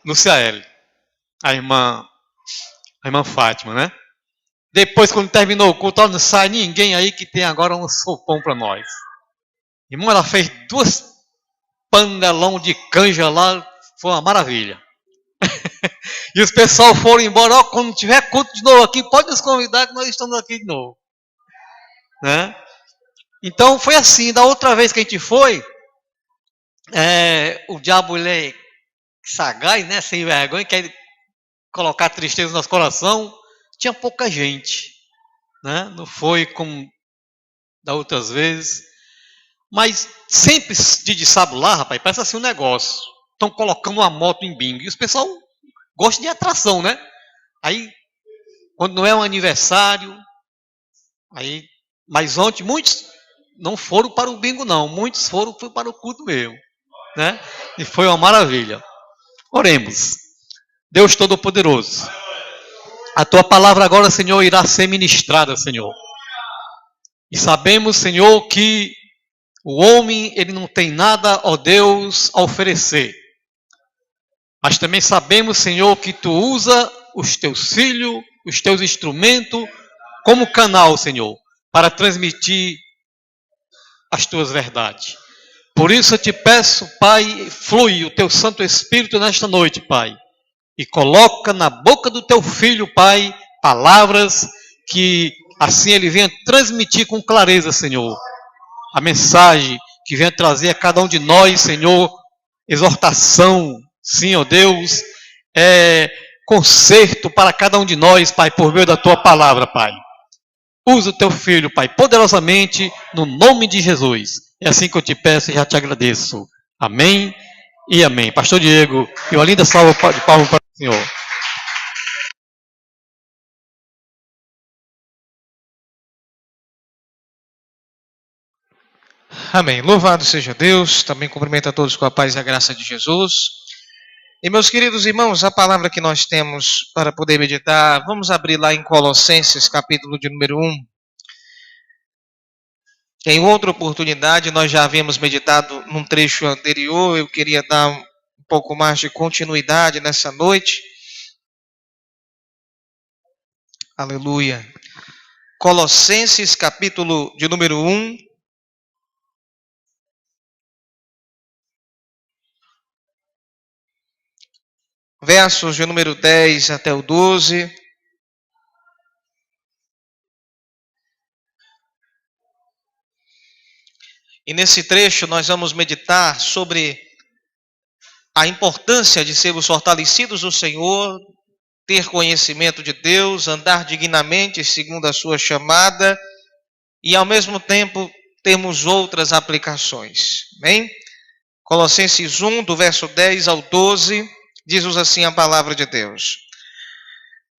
Luciele, a irmã Fátima, né? Depois, quando terminou o culto, não sai ninguém aí que tem agora um sopão para nós. Irmã, ela fez 2 panelão de canja lá, foi uma maravilha. E os pessoal foram embora, ó, quando tiver culto de novo aqui, pode nos convidar que nós estamos aqui de novo. Né? Então, foi assim, da outra vez que a gente foi, o diabo, ele é sagaz, né, sem vergonha, quer colocar tristeza no nosso coração, tinha pouca gente, né? Não foi como da outras vezes, mas sempre de sábado lá, rapaz, parece assim um negócio, estão colocando uma moto em bingo, e os pessoal gostam de atração, né? Aí, quando não é um aniversário, aí, mas ontem muitos não foram para o bingo não, muitos foi para o culto mesmo, né? E foi uma maravilha. Oremos. Deus Todo-Poderoso, a Tua palavra agora, Senhor, irá ser ministrada, Senhor. E sabemos, Senhor, que o homem, ele não tem nada, ó Deus, a oferecer. Mas também sabemos, Senhor, que Tu usa os Teus filhos, os Teus instrumentos, como canal, Senhor, para transmitir as Tuas verdades. Por isso eu te peço, Pai, flui o Teu Santo Espírito nesta noite, Pai. E coloca na boca do Teu Filho, Pai, palavras que assim ele venha transmitir com clareza, Senhor. A mensagem que venha trazer a cada um de nós, Senhor, exortação, sim, ó Deus, conserto para cada um de nós, Pai, por meio da Tua palavra, Pai. Usa o Teu Filho, Pai, poderosamente, no nome de Jesus. É assim que eu te peço e já te agradeço. Amém e amém. Pastor Diego, e uma linda salva de palmas para o Senhor. Amém. Louvado seja Deus. Também cumprimento a todos com a paz e a graça de Jesus. E meus queridos irmãos, a palavra que nós temos para poder meditar, vamos abrir lá em Colossenses, capítulo de número 1. Em outra oportunidade, nós já havíamos meditado num trecho anterior, eu queria dar um pouco mais de continuidade nessa noite. Aleluia. Colossenses, capítulo de número 1. Versos de número 10 até o 12. E nesse trecho nós vamos meditar sobre a importância de sermos fortalecidos no Senhor, ter conhecimento de Deus, andar dignamente segundo a sua chamada e ao mesmo tempo termos outras aplicações. Amém? Colossenses 1, do verso 10 ao 12, diz-nos assim a palavra de Deus.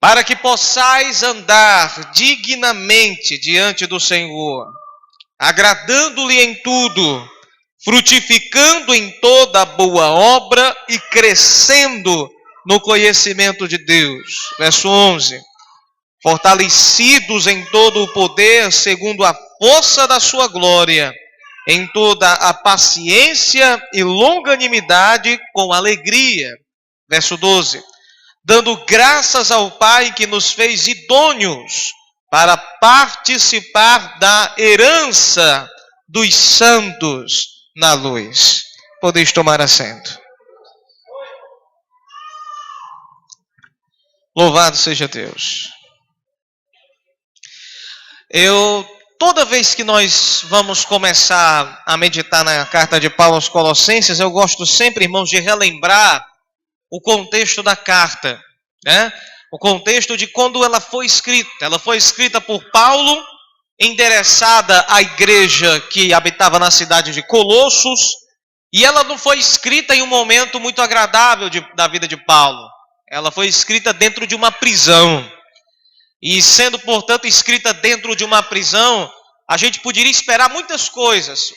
Para que possais andar dignamente diante do Senhor, agradando-lhe em tudo, frutificando em toda boa obra e crescendo no conhecimento de Deus. Verso 11. Fortalecidos em todo o poder, segundo a força da sua glória, em toda a paciência e longanimidade com alegria. Verso 12. Dando graças ao Pai que nos fez idôneos para participar da herança dos santos na luz. Podeis tomar assento. Louvado seja Deus. Toda vez que nós vamos começar a meditar na carta de Paulo aos Colossenses, eu gosto sempre, irmãos, de relembrar o contexto da carta, né? O contexto de quando ela foi escrita. Ela foi escrita por Paulo, endereçada à igreja que habitava na cidade de Colossos, e ela não foi escrita em um momento muito agradável da vida de Paulo. Ela foi escrita dentro de uma prisão. E sendo, portanto, escrita dentro de uma prisão, a gente poderia esperar muitas coisas.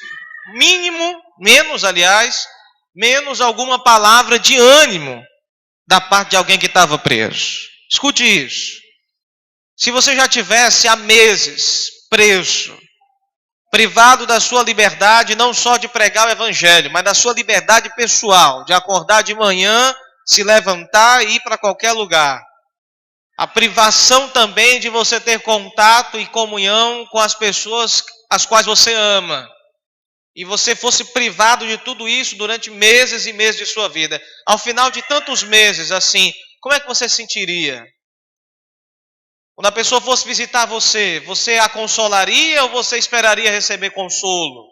Menos alguma palavra de ânimo da parte de alguém que estava preso. Escute isso. Se você já tivesse há meses preso, privado da sua liberdade, não só de pregar o evangelho, mas da sua liberdade pessoal, de acordar de manhã se levantar e ir para qualquer lugar. A privação também de você ter contato e comunhão com as pessoas as quais você ama. E você fosse privado de tudo isso durante meses e meses de sua vida. Ao final de tantos meses, assim, como é que você se sentiria? Quando a pessoa fosse visitar você, você a consolaria ou você esperaria receber consolo?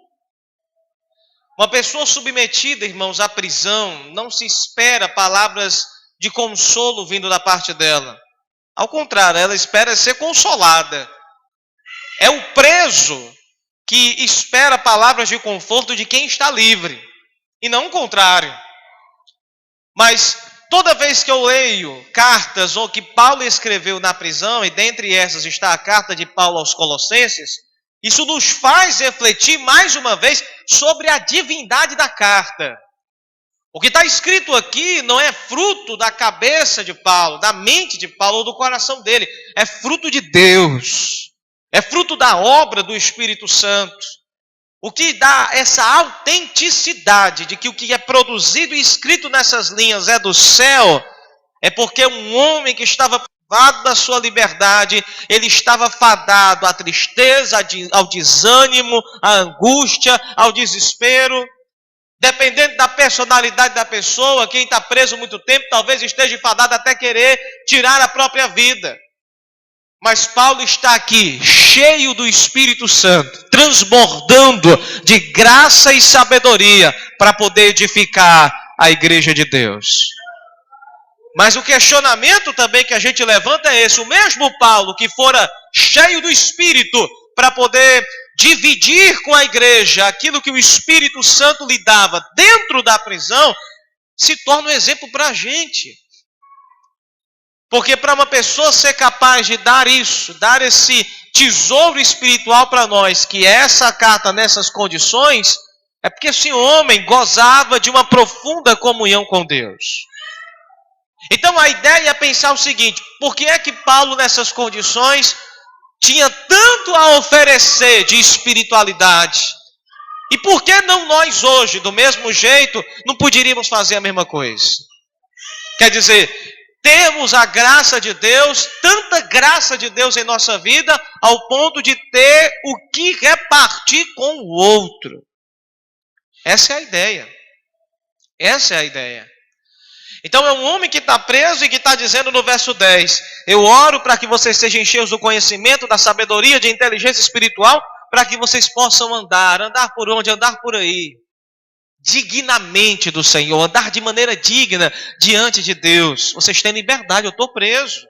Uma pessoa submetida, irmãos, à prisão, não se espera palavras de consolo vindo da parte dela. Ao contrário, ela espera ser consolada. É o preso que espera palavras de conforto de quem está livre, e não o contrário. Mas toda vez que eu leio cartas ou que Paulo escreveu na prisão, e dentre essas está a carta de Paulo aos Colossenses, isso nos faz refletir mais uma vez sobre a divindade da carta. O que está escrito aqui não é fruto da cabeça de Paulo, da mente de Paulo ou do coração dele. É fruto de Deus. É fruto da obra do Espírito Santo. O que dá essa autenticidade de que o que é produzido e escrito nessas linhas é do céu, é porque um homem que estava privado da sua liberdade, ele estava fadado à tristeza, ao desânimo, à angústia, ao desespero. Dependendo da personalidade da pessoa, quem está preso muito tempo, talvez esteja fadado até querer tirar a própria vida. Mas Paulo está aqui, cheio do Espírito Santo, transbordando de graça e sabedoria para poder edificar a igreja de Deus. Mas o questionamento também que a gente levanta é esse: o mesmo Paulo que fora cheio do Espírito para poder dividir com a igreja aquilo que o Espírito Santo lhe dava dentro da prisão, se torna um exemplo para a gente. Porque para uma pessoa ser capaz de dar isso, dar esse tesouro espiritual para nós, que é essa carta nessas condições, é porque esse homem gozava de uma profunda comunhão com Deus. Então a ideia é pensar o seguinte: por que é que Paulo nessas condições tinha tanto a oferecer de espiritualidade? E por que não nós hoje, do mesmo jeito, não poderíamos fazer a mesma coisa? Quer dizer, temos a graça de Deus, tanta graça de Deus em nossa vida, ao ponto de ter o que repartir com o outro. Essa é a ideia. Essa é a ideia. Então é um homem que está preso e que está dizendo no verso 10: eu oro para que vocês sejam cheios do conhecimento, da sabedoria, de inteligência espiritual, para que vocês possam andar por onde? Andar por aí, dignamente do Senhor, andar de maneira digna diante de Deus. Vocês têm liberdade, eu estou preso.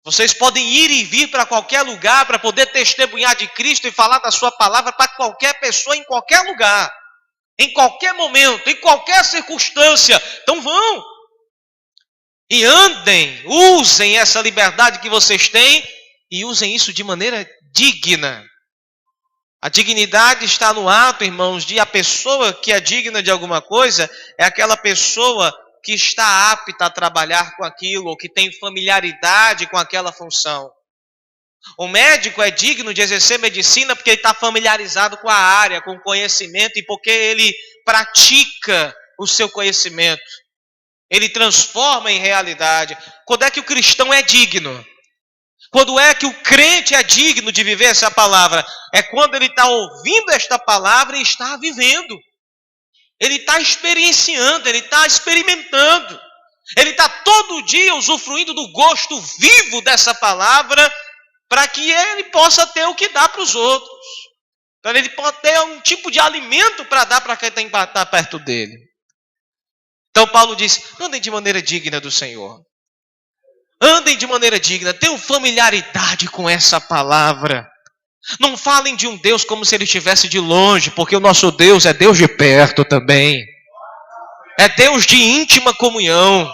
Vocês podem ir e vir para qualquer lugar para poder testemunhar de Cristo e falar da sua palavra para qualquer pessoa, em qualquer lugar. Em qualquer momento, em qualquer circunstância. Então vão. E andem, usem essa liberdade que vocês têm e usem isso de maneira digna. A dignidade está no ato, irmãos, de a pessoa que é digna de alguma coisa é aquela pessoa que está apta a trabalhar com aquilo, ou que tem familiaridade com aquela função. O médico é digno de exercer medicina porque ele está familiarizado com a área, com o conhecimento, e porque ele pratica o seu conhecimento. Ele transforma em realidade. Quando é que o cristão é digno? Quando é que o crente é digno de viver essa palavra? É quando ele está ouvindo esta palavra e está vivendo. Ele está experienciando, ele está experimentando. Ele está todo dia usufruindo do gosto vivo dessa palavra, para que ele possa ter o que dá para os outros. Para ele pode ter um tipo de alimento para dar para quem está perto dele. Então Paulo diz: andem de maneira digna do Senhor. Andem de maneira digna, tenham familiaridade com essa palavra. Não falem de um Deus como se ele estivesse de longe, porque o nosso Deus é Deus de perto também. É Deus de íntima comunhão.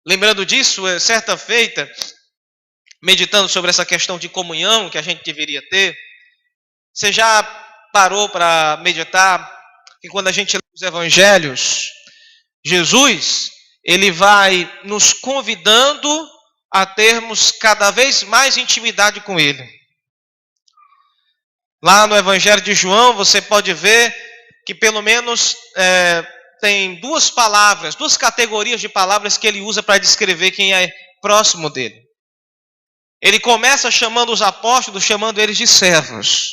Lembrando disso, certa feita, meditando sobre essa questão de comunhão que a gente deveria ter, você já parou para meditar que quando a gente lê os evangelhos, Jesus, ele vai nos convidando a termos cada vez mais intimidade com ele. Lá no evangelho de João, você pode ver que pelo menos tem duas palavras, duas categorias de palavras que ele usa para descrever quem é próximo dele. Ele começa chamando os apóstolos, chamando eles de servos.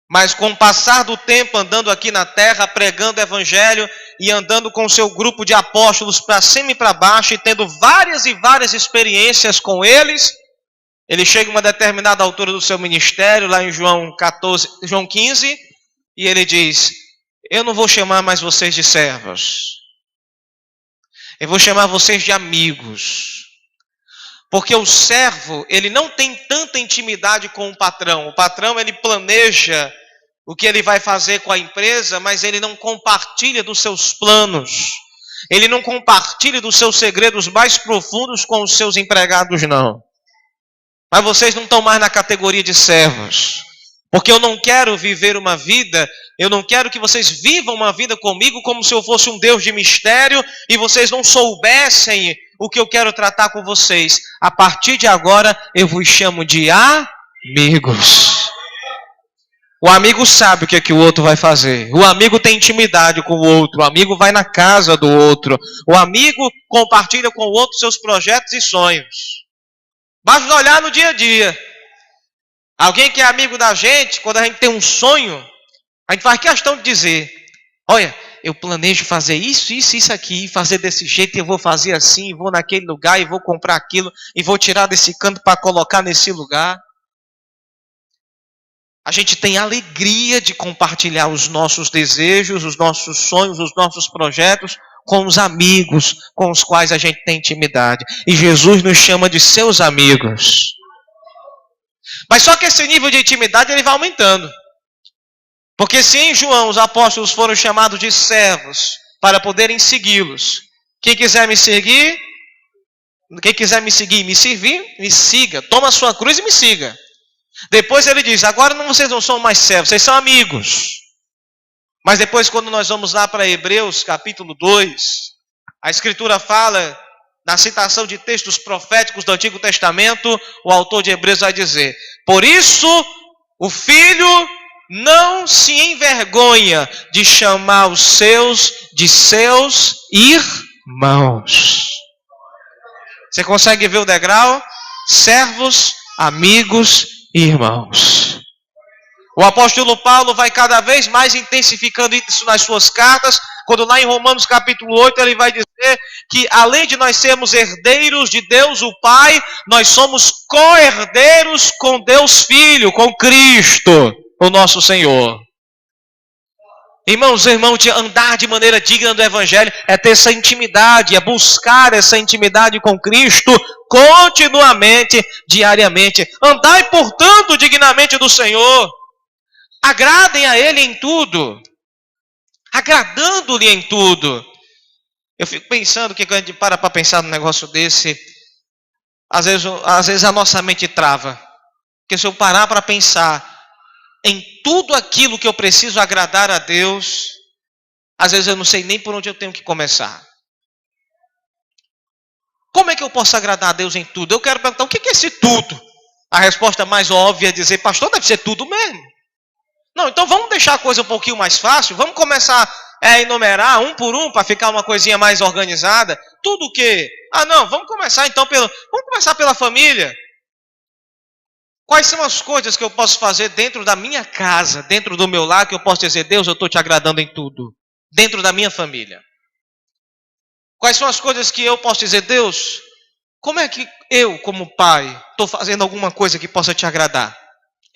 Mas com o passar do tempo, andando aqui na terra, pregando o evangelho e andando com o seu grupo de apóstolos para cima e para baixo e tendo várias e várias experiências com eles, ele chega a uma determinada altura do seu ministério, lá em João 15, e ele diz: eu não vou chamar mais vocês de servos, eu vou chamar vocês de amigos. Porque o servo, ele não tem tanta intimidade com o patrão. O patrão, ele planeja o que ele vai fazer com a empresa, mas ele não compartilha dos seus planos. Ele não compartilha dos seus segredos mais profundos com os seus empregados, não. Mas vocês não estão mais na categoria de servos. Porque eu não quero viver uma vida, eu não quero que vocês vivam uma vida comigo como se eu fosse um Deus de mistério e vocês não soubessem o que eu quero tratar com vocês. A partir de agora, eu vos chamo de amigos. O amigo sabe o que o outro vai fazer. O amigo tem intimidade com o outro. O amigo vai na casa do outro. O amigo compartilha com o outro seus projetos e sonhos. Basta olhar no dia a dia. Alguém que é amigo da gente, quando a gente tem um sonho, a gente faz questão de dizer: olha, eu planejo fazer isso, isso, isso aqui, fazer desse jeito, e eu vou fazer assim, e vou naquele lugar, e vou comprar aquilo, e vou tirar desse canto para colocar nesse lugar. A gente tem alegria de compartilhar os nossos desejos, os nossos sonhos, os nossos projetos com os amigos com os quais a gente tem intimidade. E Jesus nos chama de seus amigos. Mas só que esse nível de intimidade ele vai aumentando. Porque se em João os apóstolos foram chamados de servos para poderem segui-los, quem quiser me seguir e me servir, me siga. Toma a sua cruz e me siga. Depois ele diz: agora vocês não são mais servos, vocês são amigos. Mas depois, quando nós vamos lá para Hebreus capítulo 2, a Escritura fala, na citação de textos proféticos do Antigo Testamento, o autor de Hebreus vai dizer: por isso o Filho não se envergonha de chamar os seus de seus irmãos. Você consegue ver o degrau? Servos, amigos e irmãos. O apóstolo Paulo vai cada vez mais intensificando isso nas suas cartas, quando lá em Romanos capítulo 8 ele vai dizer que além de nós sermos herdeiros de Deus o Pai, nós somos co-herdeiros com Deus Filho, com Cristo, o nosso Senhor. Irmãos, andar de maneira digna do Evangelho é ter essa intimidade, é buscar essa intimidade com Cristo continuamente, diariamente. Andai, portanto, dignamente do Senhor. Agradem a Ele em tudo, agradando-lhe em tudo. Eu fico pensando que quando a gente para pensar num negócio desse, às vezes a nossa mente trava. Porque se eu parar para pensar em tudo aquilo que eu preciso agradar a Deus, às vezes eu não sei nem por onde eu tenho que começar. Como é que eu posso agradar a Deus em tudo? Eu quero perguntar, o que é esse tudo? A resposta mais óbvia é dizer: pastor, deve ser tudo mesmo. Não, então vamos deixar a coisa um pouquinho mais fácil, vamos começar a enumerar um por um para ficar uma coisinha mais organizada. Tudo o quê? Vamos começar então pela família. Quais são as coisas que eu posso fazer dentro da minha casa, dentro do meu lar, que eu posso dizer: Deus, eu estou te agradando em tudo, dentro da minha família? Quais são as coisas que eu posso dizer: Deus, como é que eu, como pai, estou fazendo alguma coisa que possa te agradar?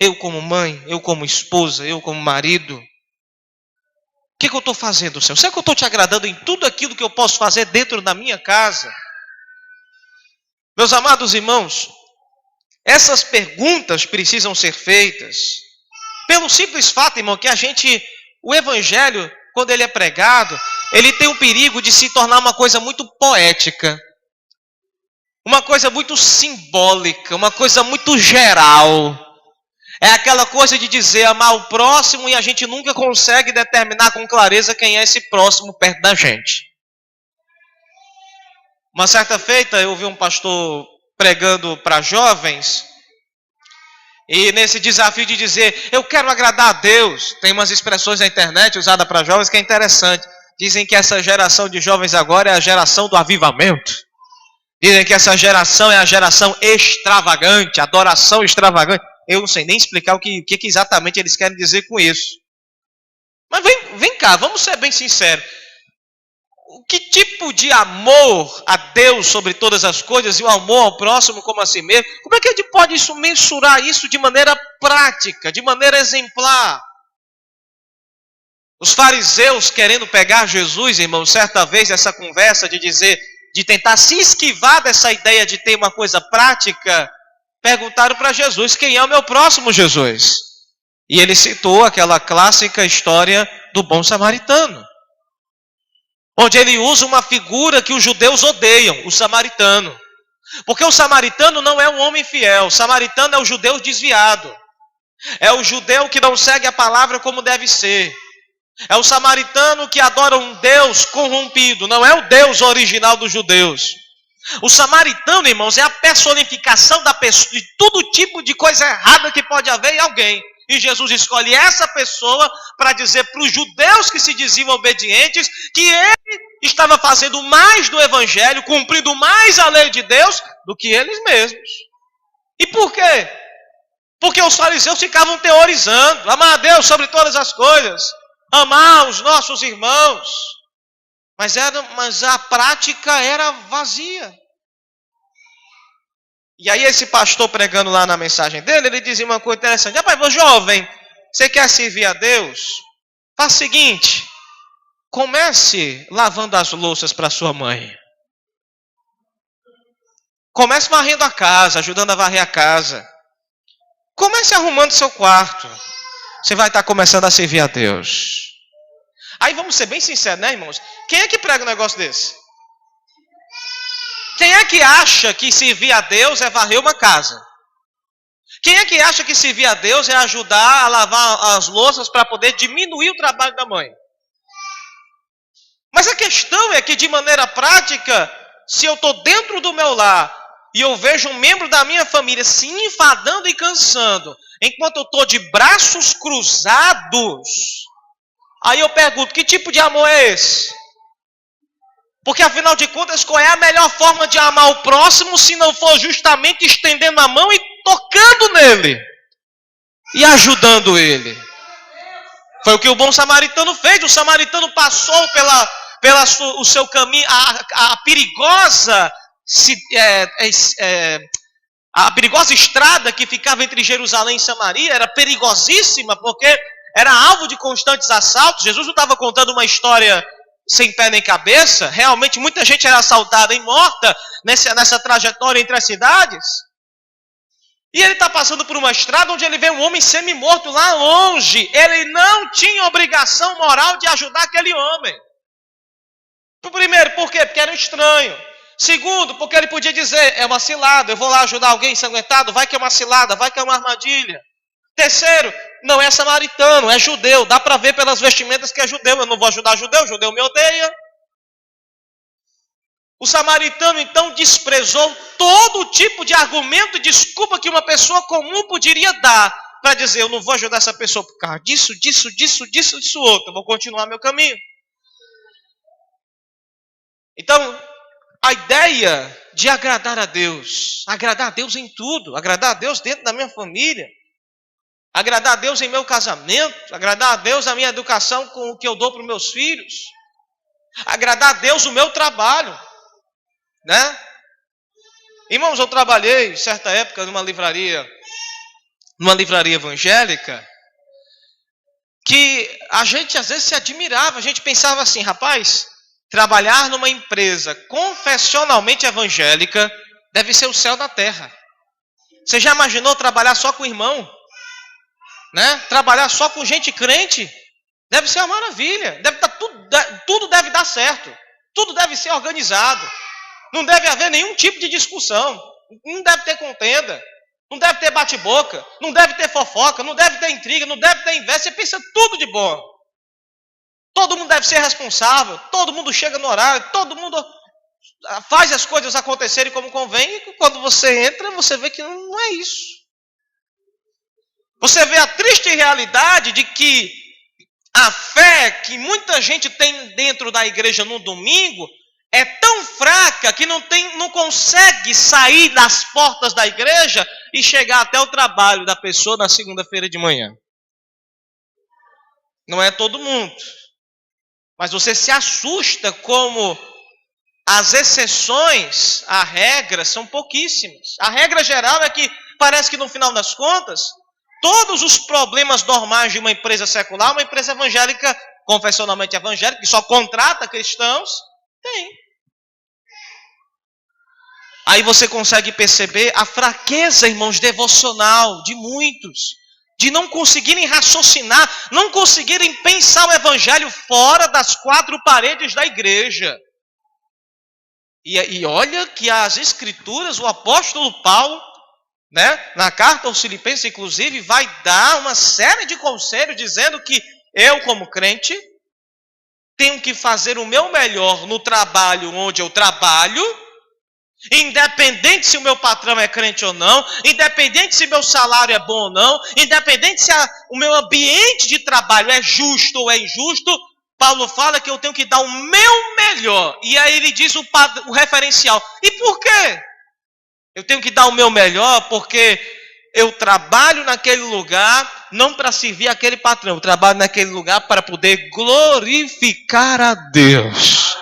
Eu como mãe, eu como esposa, eu como marido. O que eu estou fazendo, Senhor? Será que eu estou te agradando em tudo aquilo que eu posso fazer dentro da minha casa? Meus amados irmãos, essas perguntas precisam ser feitas pelo simples fato, irmão, que o Evangelho, quando ele é pregado, ele tem o perigo de se tornar uma coisa muito poética, uma coisa muito simbólica, uma coisa muito geral. É aquela coisa de dizer amar o próximo e a gente nunca consegue determinar com clareza quem é esse próximo perto da gente. Uma certa feita eu ouvi um pastor pregando para jovens, e nesse desafio de dizer: eu quero agradar a Deus, tem umas expressões na internet usadas para jovens que é interessante. Dizem que essa geração de jovens agora é a geração do avivamento. Dizem que essa geração é a geração extravagante, adoração extravagante. Eu não sei nem explicar o que exatamente eles querem dizer com isso. Mas vem cá, vamos ser bem sinceros. Que tipo de amor a Deus sobre todas as coisas e o amor ao próximo como a si mesmo? Como é que a gente pode mensurar isso de maneira prática, de maneira exemplar? Os fariseus querendo pegar Jesus, irmão, certa vez essa conversa de tentar se esquivar dessa ideia de ter uma coisa prática, perguntaram para Jesus: quem é o meu próximo, Jesus? E ele citou aquela clássica história do bom samaritano, onde ele usa uma figura que os judeus odeiam, o samaritano. Porque o samaritano não é um homem fiel, o samaritano é o judeu desviado. É o judeu que não segue a palavra como deve ser. É o samaritano que adora um Deus corrompido, não é o Deus original dos judeus. O samaritano, irmãos, é a personificação da pessoa, de todo tipo de coisa errada que pode haver em alguém. E Jesus escolhe essa pessoa para dizer para os judeus que se diziam obedientes que ele estava fazendo mais do evangelho, cumprindo mais a lei de Deus do que eles mesmos. E por quê? Porque os fariseus ficavam teorizando: amar a Deus sobre todas as coisas, amar os nossos irmãos. Mas a prática era vazia. E aí esse pastor pregando lá na mensagem dele, ele dizia uma coisa interessante: rapaz, jovem, você quer servir a Deus? Faz o seguinte, comece lavando as louças para sua mãe. Comece varrendo a casa, ajudando a varrer a casa. Comece arrumando seu quarto. Você vai estar começando a servir a Deus. Aí vamos ser bem sinceros, né, irmãos? Quem é que prega um negócio desse? Quem é que acha que servir a Deus é varrer uma casa? Quem é que acha que servir a Deus é ajudar a lavar as louças para poder diminuir o trabalho da mãe? Mas a questão é que, de maneira prática, se eu estou dentro do meu lar e eu vejo um membro da minha família se enfadando e cansando, enquanto eu estou de braços cruzados, aí eu pergunto: que tipo de amor é esse? Porque afinal de contas, qual é a melhor forma de amar o próximo se não for justamente estendendo a mão e tocando nele e ajudando ele? Foi o que o bom samaritano fez. O samaritano passou o seu caminho, a perigosa estrada que ficava entre Jerusalém e Samaria. Era perigosíssima porque era alvo de constantes assaltos. Jesus não estava contando uma história sem pé nem cabeça. Realmente muita gente era assaltada e morta nessa trajetória entre as cidades. E ele está passando por uma estrada onde ele vê um homem semi-morto lá longe. Ele não tinha obrigação moral de ajudar aquele homem. Primeiro, por quê? Porque era um estranho. Segundo, porque ele podia dizer: é uma cilada, eu vou lá ajudar alguém ensanguentado, vai que é uma cilada, vai que é uma armadilha. Terceiro, não é samaritano, é judeu. Dá para ver pelas vestimentas que é judeu. Eu não vou ajudar judeu me odeia. O samaritano então desprezou todo tipo de argumento e desculpa que uma pessoa comum poderia dar para dizer: eu não vou ajudar essa pessoa por causa disso outro, eu vou continuar meu caminho. Então, a ideia de agradar a Deus em tudo, agradar a Deus dentro da minha família, agradar a Deus em meu casamento, agradar a Deus na minha educação com o que eu dou para os meus filhos, agradar a Deus no meu trabalho, né? Irmãos, eu trabalhei certa época numa livraria evangélica, que a gente às vezes se admirava, a gente pensava assim: rapaz, trabalhar numa empresa confessionalmente evangélica deve ser o céu da terra. Você já imaginou trabalhar só com irmão? Né? Trabalhar só com gente crente? Deve ser uma maravilha. Tudo deve dar certo. Tudo deve ser organizado. Não deve haver nenhum tipo de discussão. Não deve ter contenda. Não deve ter bate-boca. Não deve ter fofoca. Não deve ter intriga. Não deve ter inveja. Você pensa tudo de bom. Todo mundo deve ser responsável. Todo mundo chega no horário. Todo mundo faz as coisas acontecerem como convém. E quando você entra, você vê que não é isso. Você vê a triste realidade de que A fé que muita gente tem dentro da igreja no domingo é tão fraca que não consegue sair das portas da igreja e chegar até o trabalho da pessoa na segunda-feira de manhã. Não é todo mundo. Mas você se assusta como as exceções à regra são pouquíssimas. A regra geral é que parece que no final das contas, todos os problemas normais de uma empresa secular, uma empresa evangélica, confessionalmente evangélica, que só contrata cristãos, tem. Aí você consegue perceber a fraqueza, irmãos, devocional de muitos, de não conseguirem raciocinar, não conseguirem pensar o evangelho fora das quatro paredes da igreja. E olha que as escrituras, o apóstolo Paulo, né, na carta aos Filipenses, inclusive, vai dar uma série de conselhos dizendo que eu, como crente, tenho que fazer o meu melhor no trabalho onde eu trabalho, independente se o meu patrão é crente ou não, independente se meu salário é bom ou não, independente se o meu ambiente de trabalho é justo ou é injusto, Paulo fala que eu tenho que dar o meu melhor. E aí ele diz o referencial. E por quê? Eu tenho que dar o meu melhor porque eu trabalho naquele lugar não para servir aquele patrão, eu trabalho naquele lugar para poder glorificar a Deus.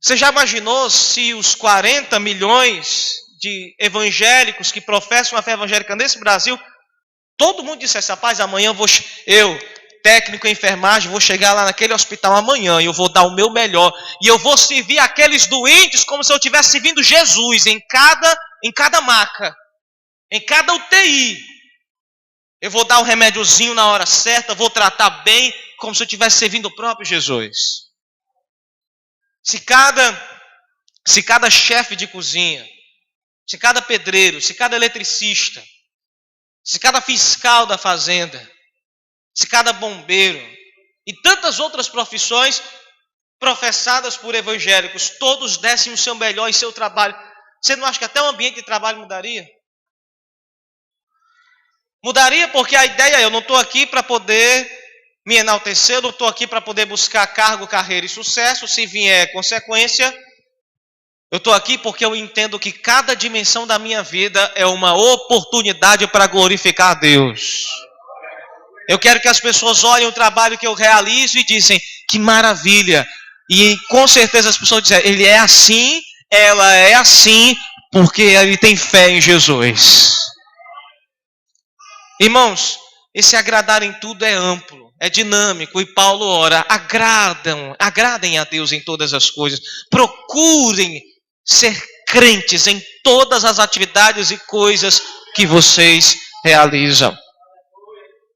Você já imaginou se os 40 milhões de evangélicos que professam a fé evangélica nesse Brasil, todo mundo dissesse, rapaz, amanhã eu, técnico em enfermagem, vou chegar lá naquele hospital amanhã e eu vou dar o meu melhor. E eu vou servir aqueles doentes como se eu estivesse servindo Jesus em cada maca, em cada UTI. Eu vou dar o remédiozinho na hora certa, vou tratar bem, como se eu estivesse servindo o próprio Jesus. Se cada chefe de cozinha, se cada pedreiro, se cada eletricista, se cada fiscal da fazenda, se cada bombeiro e tantas outras profissões professadas por evangélicos, todos dessem o seu melhor em seu trabalho, você não acha que até o ambiente de trabalho mudaria? Mudaria porque a ideia é, eu não estou aqui para poder me enaltecer, eu não estou aqui para poder buscar cargo, carreira e sucesso, se vier consequência, eu estou aqui porque eu entendo que cada dimensão da minha vida é uma oportunidade para glorificar a Deus. Eu quero que as pessoas olhem o trabalho que eu realizo e dizem, que maravilha. E com certeza as pessoas dizem, ele é assim, ela é assim, porque ele tem fé em Jesus. Irmãos, esse agradar em tudo é amplo, é dinâmico. E Paulo ora, agradem a Deus em todas as coisas. Procurem ser crentes em todas as atividades e coisas que vocês realizam.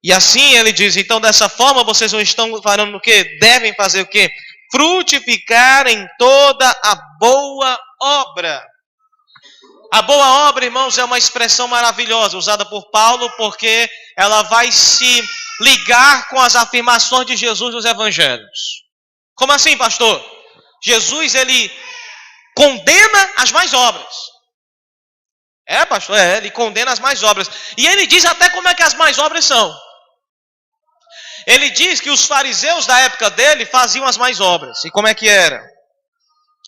E assim ele diz, então dessa forma vocês não estão falando o quê? Devem fazer o quê? Frutificar em toda a boa obra. A boa obra, irmãos, é uma expressão maravilhosa, usada por Paulo, porque ela vai se ligar com as afirmações de Jesus nos evangelhos. Como assim, pastor? Jesus, ele condena as más obras. Pastor, ele condena as más obras. E ele diz até como é que as más obras são. Ele diz que os fariseus da época dele faziam as más obras. E como é que era?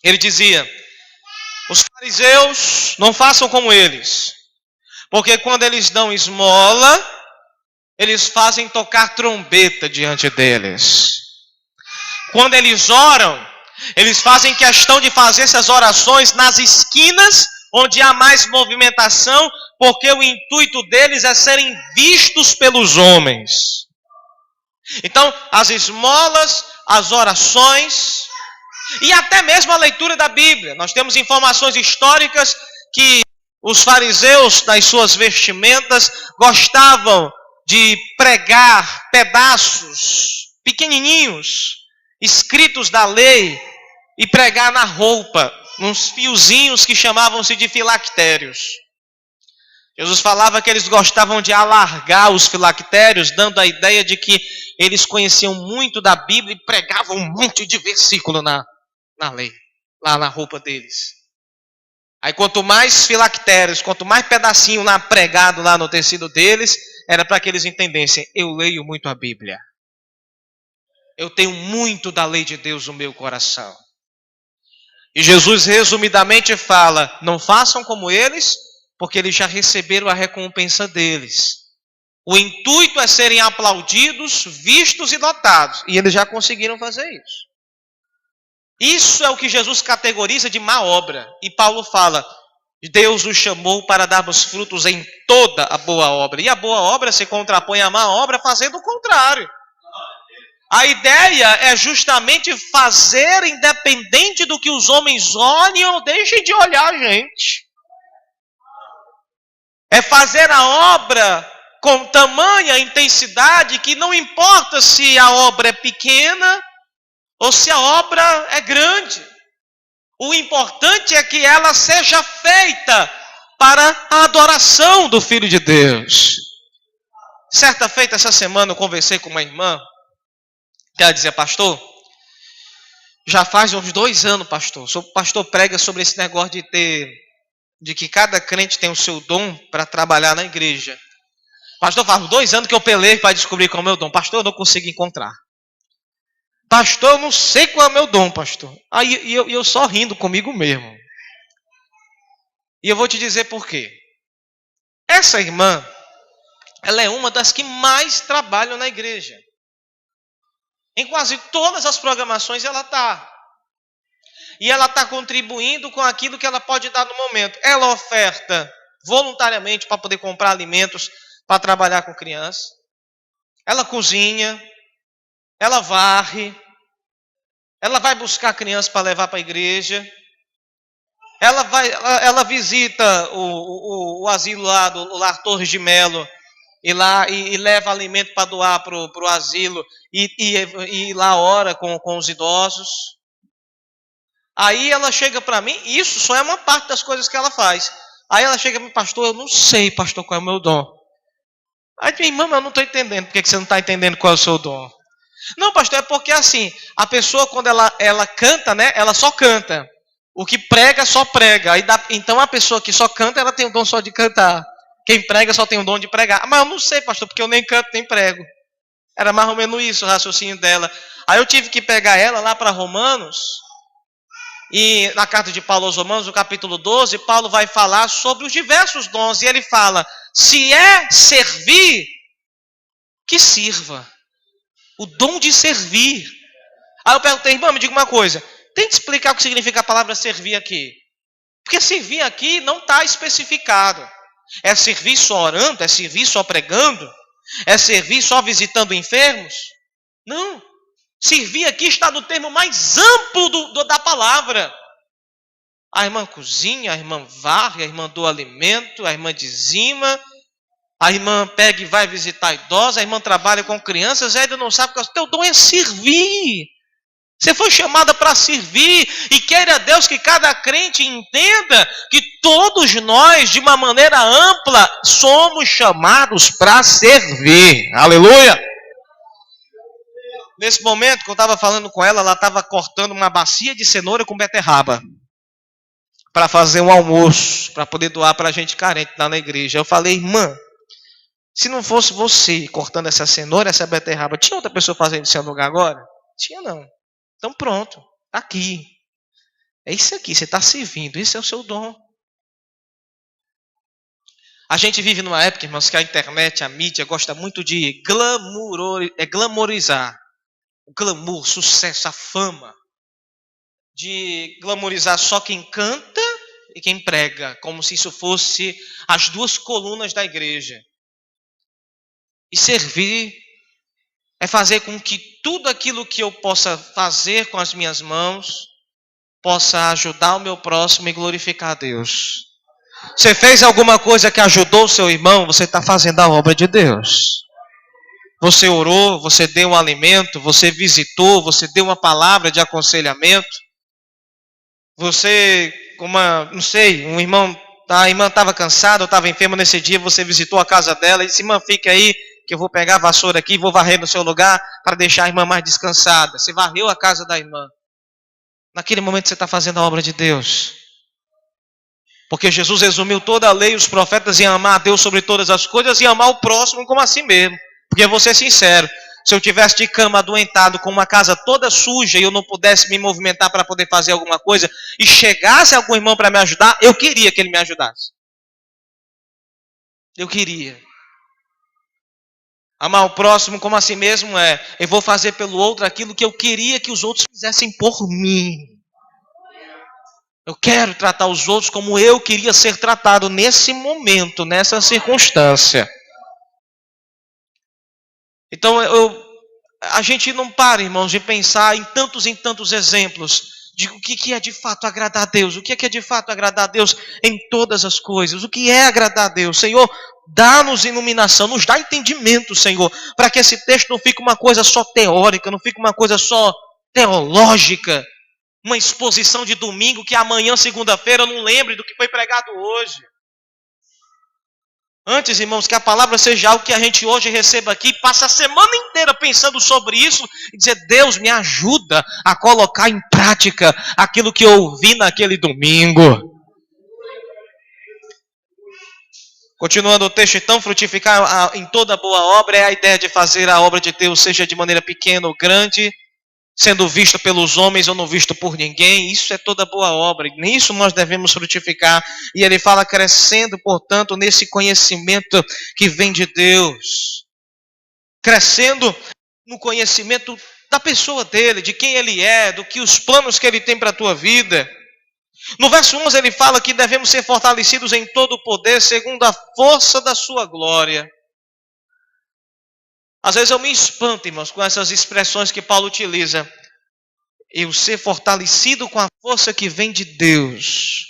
Ele dizia, os fariseus não façam como eles, porque quando eles dão esmola, eles fazem tocar trombeta diante deles. Quando eles oram, eles fazem questão de fazer essas orações nas esquinas onde há mais movimentação, porque o intuito deles é serem vistos pelos homens. Então, as esmolas, as orações e até mesmo a leitura da Bíblia. Nós temos informações históricas que os fariseus, nas suas vestimentas, gostavam de pregar pedaços pequenininhos, escritos da lei, e pregar na roupa, uns fiozinhos que chamavam-se de filactérios. Jesus falava que eles gostavam de alargar os filactérios, dando a ideia de que eles conheciam muito da Bíblia e pregavam um monte de versículo na lei, lá na roupa deles. Aí quanto mais filactérios, quanto mais pedacinho lá pregado lá no tecido deles, era para que eles entendessem: eu leio muito a Bíblia. Eu tenho muito da lei de Deus no meu coração. E Jesus resumidamente fala: não façam como eles, porque eles já receberam a recompensa deles. O intuito é serem aplaudidos, vistos e notados. E eles já conseguiram fazer isso. Isso é o que Jesus categoriza de má obra. E Paulo fala: Deus os chamou para darmos frutos em toda a boa obra. E a boa obra se contrapõe à má obra fazendo o contrário. A ideia é justamente fazer independente do que os homens olhem ou deixem de olhar a gente. É fazer a obra com tamanha intensidade que não importa se a obra é pequena ou se a obra é grande. O importante é que ela seja feita para a adoração do Filho de Deus. Certa feita, essa semana, eu conversei com uma irmã, que ela dizia: pastor, já faz uns 2 anos, pastor, o pastor prega sobre esse negócio de que cada crente tem o seu dom para trabalhar na igreja. Pastor, faz 2 anos que eu pelei para descobrir qual é o meu dom. Pastor, eu não consigo encontrar. Pastor, eu não sei qual é o meu dom, pastor. Aí eu só rindo comigo mesmo. E eu vou te dizer por quê. Essa irmã, ela é uma das que mais trabalham na igreja. Em quase todas as programações ela está. E ela está contribuindo com aquilo que ela pode dar no momento. Ela oferta voluntariamente para poder comprar alimentos para trabalhar com crianças. Ela cozinha. Ela varre. Ela vai buscar crianças para levar para a igreja. Ela visita o asilo lá, o Lar Torres de Melo. E leva alimento para doar para o asilo. E lá ora com os idosos. Aí ela chega para mim, isso só é uma parte das coisas que ela faz. Aí ela chega para mim: pastor, eu não sei, pastor, qual é o meu dom. Aí minha irmã, eu não estou entendendo. Por que você não está entendendo qual é o seu dom? Não, pastor, é porque assim, a pessoa quando ela canta, né, ela só canta. O que prega, só prega. Então a pessoa que só canta, ela tem o dom só de cantar. Quem prega só tem o dom de pregar. Mas eu não sei, pastor, porque eu nem canto nem prego. Era mais ou menos isso o raciocínio dela. Aí eu tive que pegar ela lá para Romanos. E na carta de Paulo aos Romanos, no capítulo 12, Paulo vai falar sobre os diversos dons. E ele fala: se é servir, que sirva. O dom de servir. Aí eu perguntei: irmão, me diga uma coisa. Tente explicar o que significa a palavra servir aqui. Porque servir aqui não está especificado. É servir só orando? É servir só pregando? É servir só visitando enfermos? Não. Servir aqui está no termo mais amplo da palavra. A irmã cozinha, a irmã varre, a irmã doa alimento, a irmã dizima, a irmã pega e vai visitar idosos, a irmã trabalha com crianças, e ainda não sabe que o teu dom é servir. Você foi chamada para servir, e queira Deus que cada crente entenda que todos nós, de uma maneira ampla, somos chamados para servir. Aleluia! Nesse momento que eu estava falando com ela estava cortando uma bacia de cenoura com beterraba para fazer um almoço, para poder doar para a gente carente lá na igreja. Eu falei: irmã, se não fosse você cortando essa cenoura, essa beterraba, tinha outra pessoa fazendo em seu lugar agora? Tinha não. Então pronto, está aqui. É isso aqui, você está servindo, isso é o seu dom. A gente vive numa época, irmãos, que a internet, a mídia gosta muito de glamorizar. O glamour, o sucesso, a fama. De glamorizar só quem canta e quem prega, como se isso fosse as 2 colunas da igreja. E servir é fazer com que tudo aquilo que eu possa fazer com as minhas mãos possa ajudar o meu próximo e glorificar a Deus. Você fez alguma coisa que ajudou o seu irmão, você está fazendo a obra de Deus. Você orou, você deu um alimento, você visitou, você deu uma palavra de aconselhamento. Você, não sei, a irmã estava cansada, ou estava enferma nesse dia, você visitou a casa dela e disse: irmã, fica aí, que eu vou pegar a vassoura aqui e vou varrer no seu lugar para deixar a irmã mais descansada. Você varreu a casa da irmã. Naquele momento você está fazendo a obra de Deus. Porque Jesus resumiu toda a lei, os profetas, em amar a Deus sobre todas as coisas e amar o próximo como a si mesmo. Porque eu vou ser sincero, se eu tivesse de cama adoentado com uma casa toda suja e eu não pudesse me movimentar para poder fazer alguma coisa e chegasse algum irmão para me ajudar, eu queria que ele me ajudasse. Eu queria. Amar o próximo como a si mesmo eu vou fazer pelo outro aquilo que eu queria que os outros fizessem por mim. Eu quero tratar os outros como eu queria ser tratado nesse momento, nessa circunstância. Então a gente não para, irmãos, de pensar em tantos exemplos de o que é de fato agradar a Deus. O que é de fato agradar a Deus em todas as coisas. O que é agradar a Deus? Senhor, dá-nos iluminação, nos dá entendimento, Senhor, para que esse texto não fique uma coisa só teórica, não fique uma coisa só teológica. Uma exposição de domingo que amanhã, segunda-feira, eu não lembre do que foi pregado hoje. Antes, irmãos, que a palavra seja algo que a gente hoje receba aqui, passa a semana inteira pensando sobre isso e dizer, Deus, me ajuda a colocar em prática aquilo que eu ouvi naquele domingo. Continuando o texto, então, frutificar em toda boa obra é a ideia de fazer a obra de Deus, seja de maneira pequena ou grande, sendo visto pelos homens ou não visto por ninguém. Isso é toda boa obra, e nisso nós devemos frutificar. E ele fala crescendo, portanto, nesse conhecimento que vem de Deus. Crescendo no conhecimento da pessoa dele, de quem ele é, do que os planos que ele tem para a tua vida. No verso 11 ele fala que devemos ser fortalecidos em todo o poder, segundo a força da sua glória. Às vezes eu me espanto, irmãos, com essas expressões que Paulo utiliza. Eu ser fortalecido com a força que vem de Deus.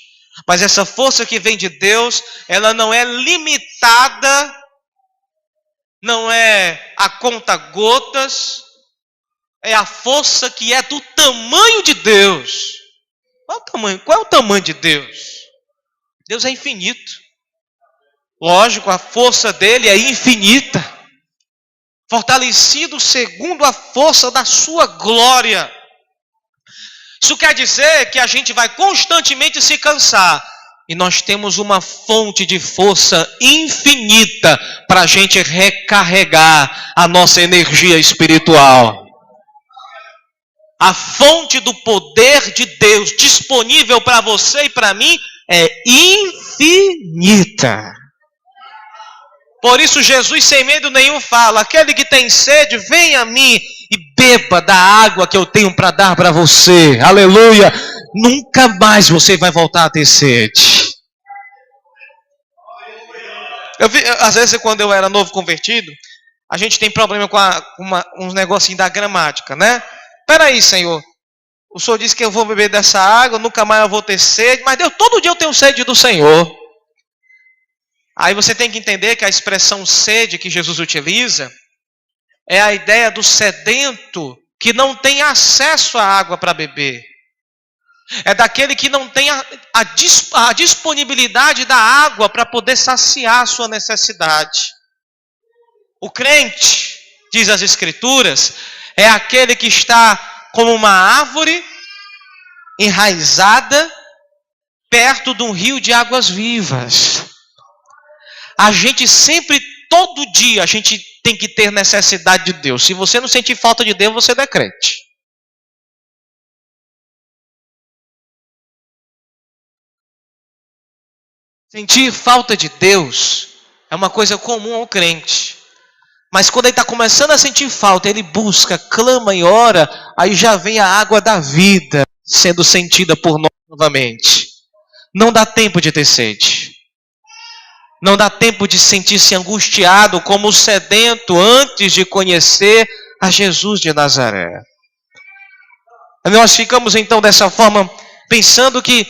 Mas essa força que vem de Deus, ela não é limitada, não é a conta-gotas, é a força que é do tamanho de Deus. Qual é o tamanho de Deus? Deus é infinito. Lógico, a força dele é infinita. Fortalecido segundo a força da sua glória. Isso quer dizer que a gente vai constantemente se cansar. E nós temos uma fonte de força infinita para a gente recarregar a nossa energia espiritual. A fonte do poder de Deus disponível para você e para mim é infinita. Por isso Jesus sem medo nenhum fala, aquele que tem sede, venha a mim e beba da água que eu tenho para dar para você. Aleluia! Nunca mais você vai voltar a ter sede. Às vezes quando eu era novo convertido, a gente tem problema com uns negocinhos da gramática, né? Peraí, Senhor, o Senhor disse que eu vou beber dessa água, nunca mais eu vou ter sede, mas Deus, todo dia eu tenho sede do Senhor. Aí você tem que entender que a expressão sede que Jesus utiliza é a ideia do sedento que não tem acesso à água para beber. É daquele que não tem a disponibilidade da água para poder saciar a sua necessidade. O crente, diz as Escrituras, é aquele que está como uma árvore enraizada perto de um rio de águas vivas. A gente sempre, todo dia, a gente tem que ter necessidade de Deus. Se você não sentir falta de Deus, você não é crente. Sentir falta de Deus é uma coisa comum ao crente. Mas quando ele está começando a sentir falta, ele busca, clama e ora, aí já vem a água da vida sendo sentida por nós novamente. Não dá tempo de ter sede. Não dá tempo de sentir-se angustiado como sedento antes de conhecer a Jesus de Nazaré. Nós ficamos então dessa forma pensando que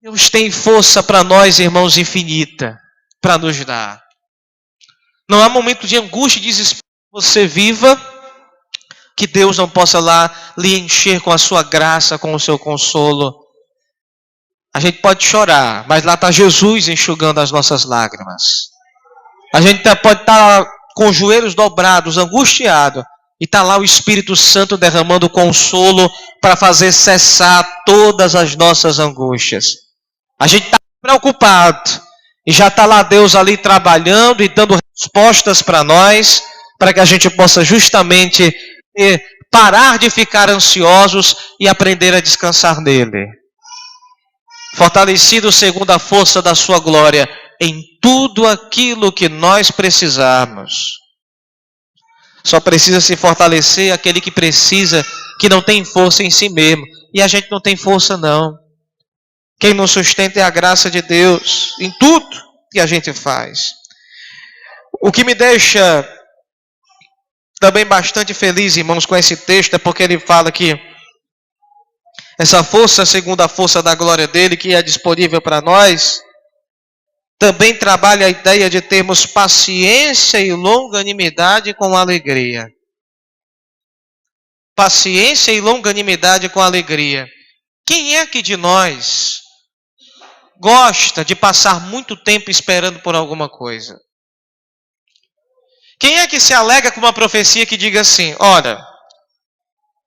Deus tem força para nós, irmãos, infinita, para nos dar. Não há momento de angústia e desespero que você viva que Deus não possa lá lhe encher com a sua graça, com o seu consolo. A gente pode chorar, mas lá está Jesus enxugando as nossas lágrimas. A gente pode estar com os joelhos dobrados, angustiado, e está lá o Espírito Santo derramando consolo para fazer cessar todas as nossas angústias. A gente está preocupado. E já está lá Deus ali trabalhando e dando respostas para nós, para que a gente possa justamente parar de ficar ansiosos e aprender a descansar nele. Fortalecido segundo a força da sua glória, em tudo aquilo que nós precisarmos. Só precisa se fortalecer aquele que precisa, que não tem força em si mesmo. E a gente não tem força não. Quem nos sustenta é a graça de Deus em tudo que a gente faz. O que me deixa também bastante feliz, irmãos, com esse texto, é porque ele fala que essa força, segundo a força da glória dele, que é disponível para nós, também trabalha a ideia de termos paciência e longanimidade com alegria. Paciência e longanimidade com alegria. Quem é que de nós gosta de passar muito tempo esperando por alguma coisa? Quem é que se alega com uma profecia que diga assim: olha,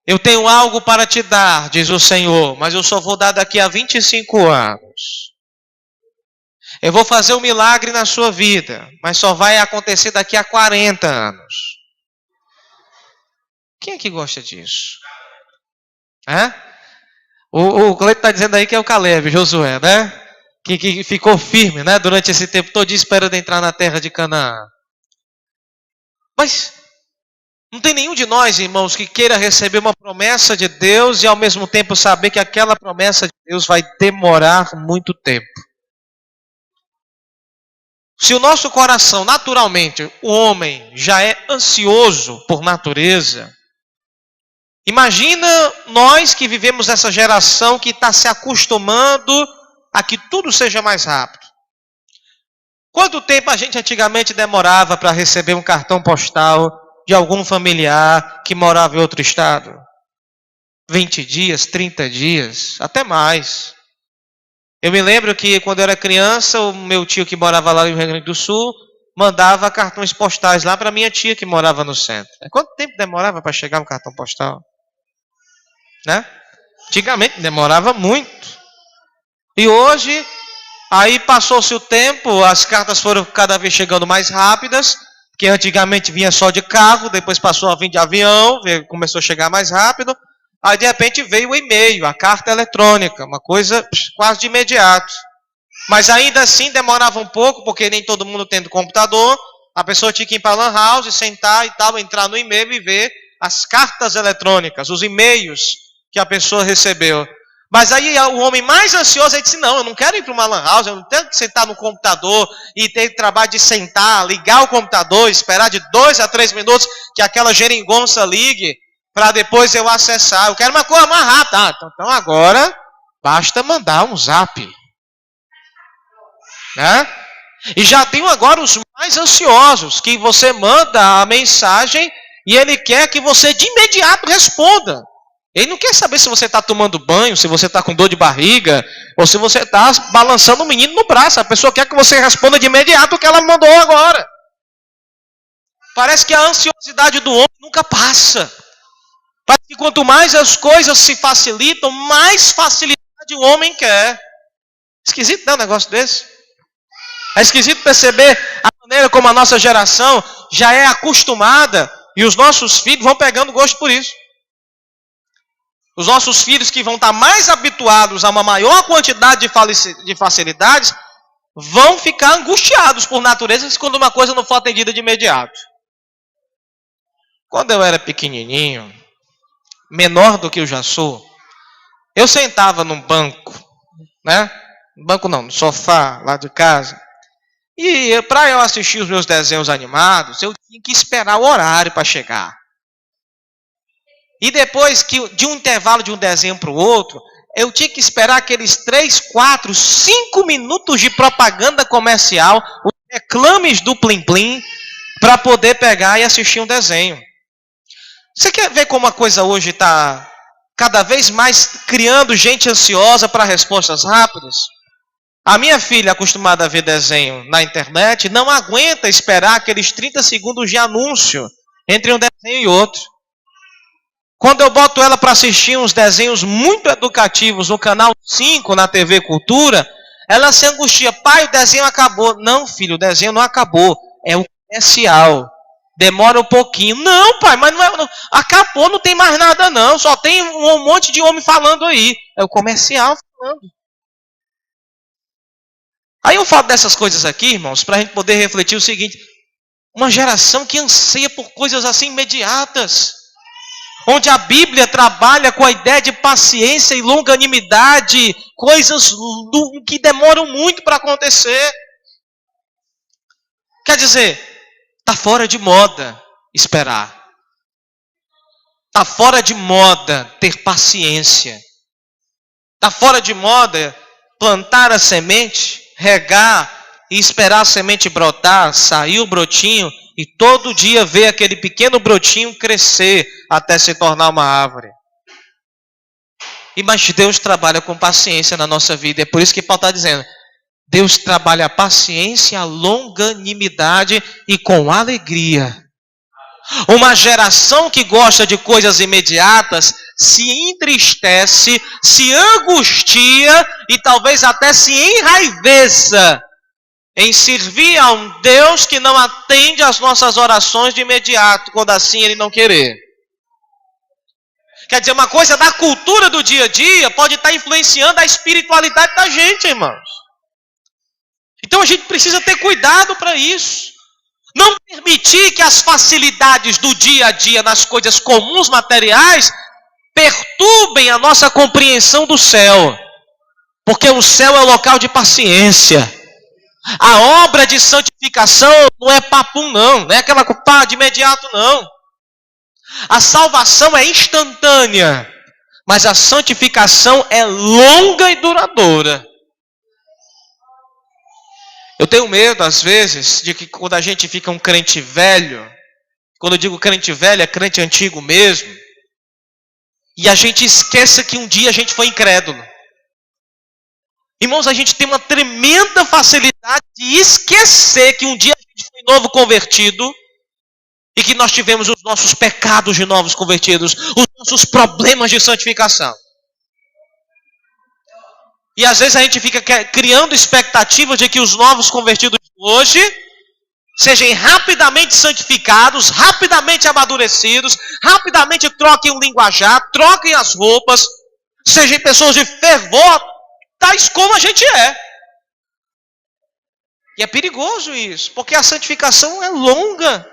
eu tenho algo para te dar, diz o Senhor, mas eu só vou dar daqui a 25 anos. Eu vou fazer um milagre na sua vida, mas só vai acontecer daqui a 40 anos. Quem é que gosta disso? O Cleiton está dizendo aí que é o Caleb, Josué, né? Que ficou firme, né? Durante esse tempo todo esperando entrar na terra de Canaã. Mas não tem nenhum de nós, irmãos, que queira receber uma promessa de Deus e ao mesmo tempo saber que aquela promessa de Deus vai demorar muito tempo. Se o nosso coração, naturalmente, o homem já é ansioso por natureza, imagina nós que vivemos essa geração que está se acostumando a que tudo seja mais rápido. Quanto tempo a gente antigamente demorava para receber um cartão postal de algum familiar que morava em outro estado? 20 dias, 30 dias, até mais. Eu me lembro que quando eu era criança, o meu tio que morava lá no Rio Grande do Sul mandava cartões postais lá para minha tia que morava no centro. Quanto tempo demorava para chegar um cartão postal? Né? Antigamente demorava muito. E hoje, aí passou-se o tempo, as cartas foram cada vez chegando mais rápidas, porque antigamente vinha só de carro, depois passou a vir de avião, começou a chegar mais rápido. Aí de repente veio o e-mail, a carta eletrônica, uma coisa quase de imediato. Mas ainda assim demorava um pouco, porque nem todo mundo tendo computador, a pessoa tinha que ir para a Lan House, sentar e tal, entrar no e-mail e ver as cartas eletrônicas, os e-mails que a pessoa recebeu. Mas aí o homem mais ansioso, ele disse: não, eu não quero ir para uma Lan House, eu não tenho que sentar no computador e ter trabalho de sentar, ligar o computador, esperar de 2 a 3 minutos que aquela geringonça ligue, para depois eu acessar. Eu quero uma coisa mais rápida. Então agora basta mandar um zap. Né? E já tem agora os mais ansiosos, que você manda a mensagem e ele quer que você de imediato responda. Ele não quer saber se você está tomando banho, se você está com dor de barriga, ou se você está balançando o menino no braço. A pessoa quer que você responda de imediato o que ela mandou agora. Parece que a ansiosidade do homem nunca passa. Parece que quanto mais as coisas se facilitam, mais facilidade o homem quer. Esquisito, não, um negócio desse? É esquisito perceber a maneira como a nossa geração já é acostumada e os nossos filhos vão pegando gosto por isso. Os nossos filhos que vão estar mais habituados a uma maior quantidade de facilidades vão ficar angustiados por natureza quando uma coisa não for atendida de imediato. Quando eu era pequenininho, menor do que eu já sou, eu sentava num banco, né? No banco não, no sofá lá de casa. E para eu assistir os meus desenhos animados, eu tinha que esperar o horário para chegar. E depois de um intervalo de um desenho para o outro, eu tinha que esperar aqueles 3, 4, 5 minutos de propaganda comercial, os reclames do Plim Plim, para poder pegar e assistir um desenho. Você quer ver como a coisa hoje está cada vez mais criando gente ansiosa para respostas rápidas? A minha filha, acostumada a ver desenho na internet, não aguenta esperar aqueles 30 segundos de anúncio entre um desenho e outro. Quando eu boto ela para assistir uns desenhos muito educativos no canal 5 na TV Cultura, Ela se angustia, pai, o desenho acabou. Não, filho, o desenho não acabou. É o comercial. Demora um pouquinho. Não, pai, mas não, acabou, não tem mais nada não. Só tem um monte de homem falando aí. É o comercial falando. Aí eu falo dessas coisas aqui, irmãos, para a gente poder refletir o seguinte. Uma geração que anseia por coisas assim imediatas. Onde a Bíblia trabalha com a ideia de paciência e longanimidade. Coisas que demoram muito para acontecer. Quer dizer, está fora de moda esperar. Está fora de moda ter paciência. Está fora de moda plantar a semente, regar e esperar a semente brotar, sair o brotinho e todo dia ver aquele pequeno brotinho crescer até se tornar uma árvore. Mas Deus trabalha com paciência na nossa vida. É por isso que Paulo está dizendo, Deus trabalha a paciência, a longanimidade e com alegria. Uma geração que gosta de coisas imediatas se entristece, se angustia e talvez até se enraiveça em servir a um Deus que não atende às nossas orações de imediato, quando assim Ele não querer. Quer dizer, uma coisa da cultura do dia a dia pode estar influenciando a espiritualidade da gente, irmãos. Então a gente precisa ter cuidado para isso. Não permitir que as facilidades do dia a dia nas coisas comuns materiais perturbem a nossa compreensão do céu. Porque o céu é o local de paciência. A obra de santificação não é papum não é aquela pá de imediato não. A salvação é instantânea, mas a santificação é longa e duradoura. Eu tenho medo, às vezes, de que quando a gente fica um crente velho, quando eu digo crente velho, é crente antigo mesmo, e a gente esqueça que um dia a gente foi incrédulo. Irmãos, a gente tem uma tremenda facilidade de esquecer que um dia a gente foi novo convertido, e que nós tivemos os nossos pecados de novos convertidos, os nossos problemas de santificação. E às vezes a gente fica criando expectativas de que os novos convertidos de hoje sejam rapidamente santificados, rapidamente amadurecidos, rapidamente troquem o linguajar, troquem as roupas, sejam pessoas de fervor, tais como a gente é. E é perigoso isso, porque a santificação é longa.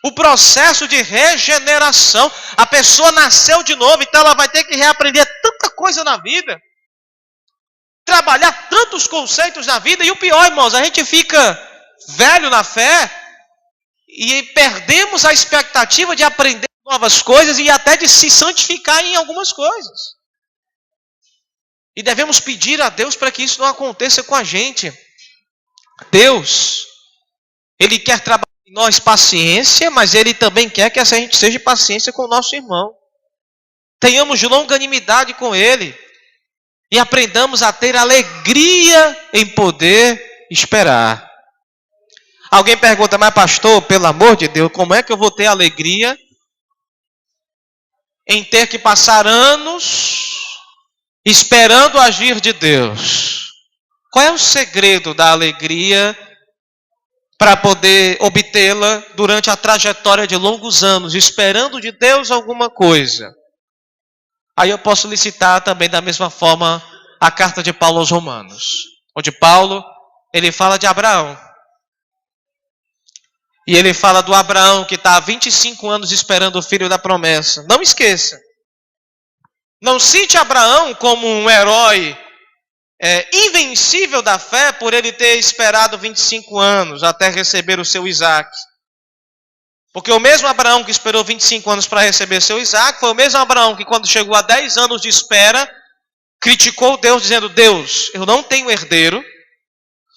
O processo de regeneração, a pessoa nasceu de novo, então ela vai ter que reaprender tanta coisa na vida. Trabalhar tantos conceitos na vida. E o pior, irmãos, a gente fica velho na fé e perdemos a expectativa de aprender novas coisas e até de se santificar em algumas coisas. E devemos pedir a Deus para que isso não aconteça com a gente. Deus, Ele quer trabalhar em nós paciência, mas Ele também quer que a gente seja paciência com o nosso irmão. Tenhamos longanimidade com Ele. E aprendamos a ter alegria em poder esperar. Alguém pergunta, mas pastor, pelo amor de Deus, como é que eu vou ter alegria em ter que passar anos esperando o agir de Deus? Qual é o segredo da alegria para poder obtê-la durante a trajetória de longos anos, esperando de Deus alguma coisa? Aí eu posso lhe citar também da mesma forma a carta de Paulo aos Romanos, onde Paulo, ele fala de Abraão. E ele fala do Abraão que está há 25 anos esperando o filho da promessa. Não esqueça. Não cite Abraão como um herói invencível da fé por ele ter esperado 25 anos até receber o seu Isaac. Porque o mesmo Abraão que esperou 25 anos para receber seu Isaac, foi o mesmo Abraão que quando chegou a 10 anos de espera, criticou Deus dizendo, Deus, eu não tenho herdeiro,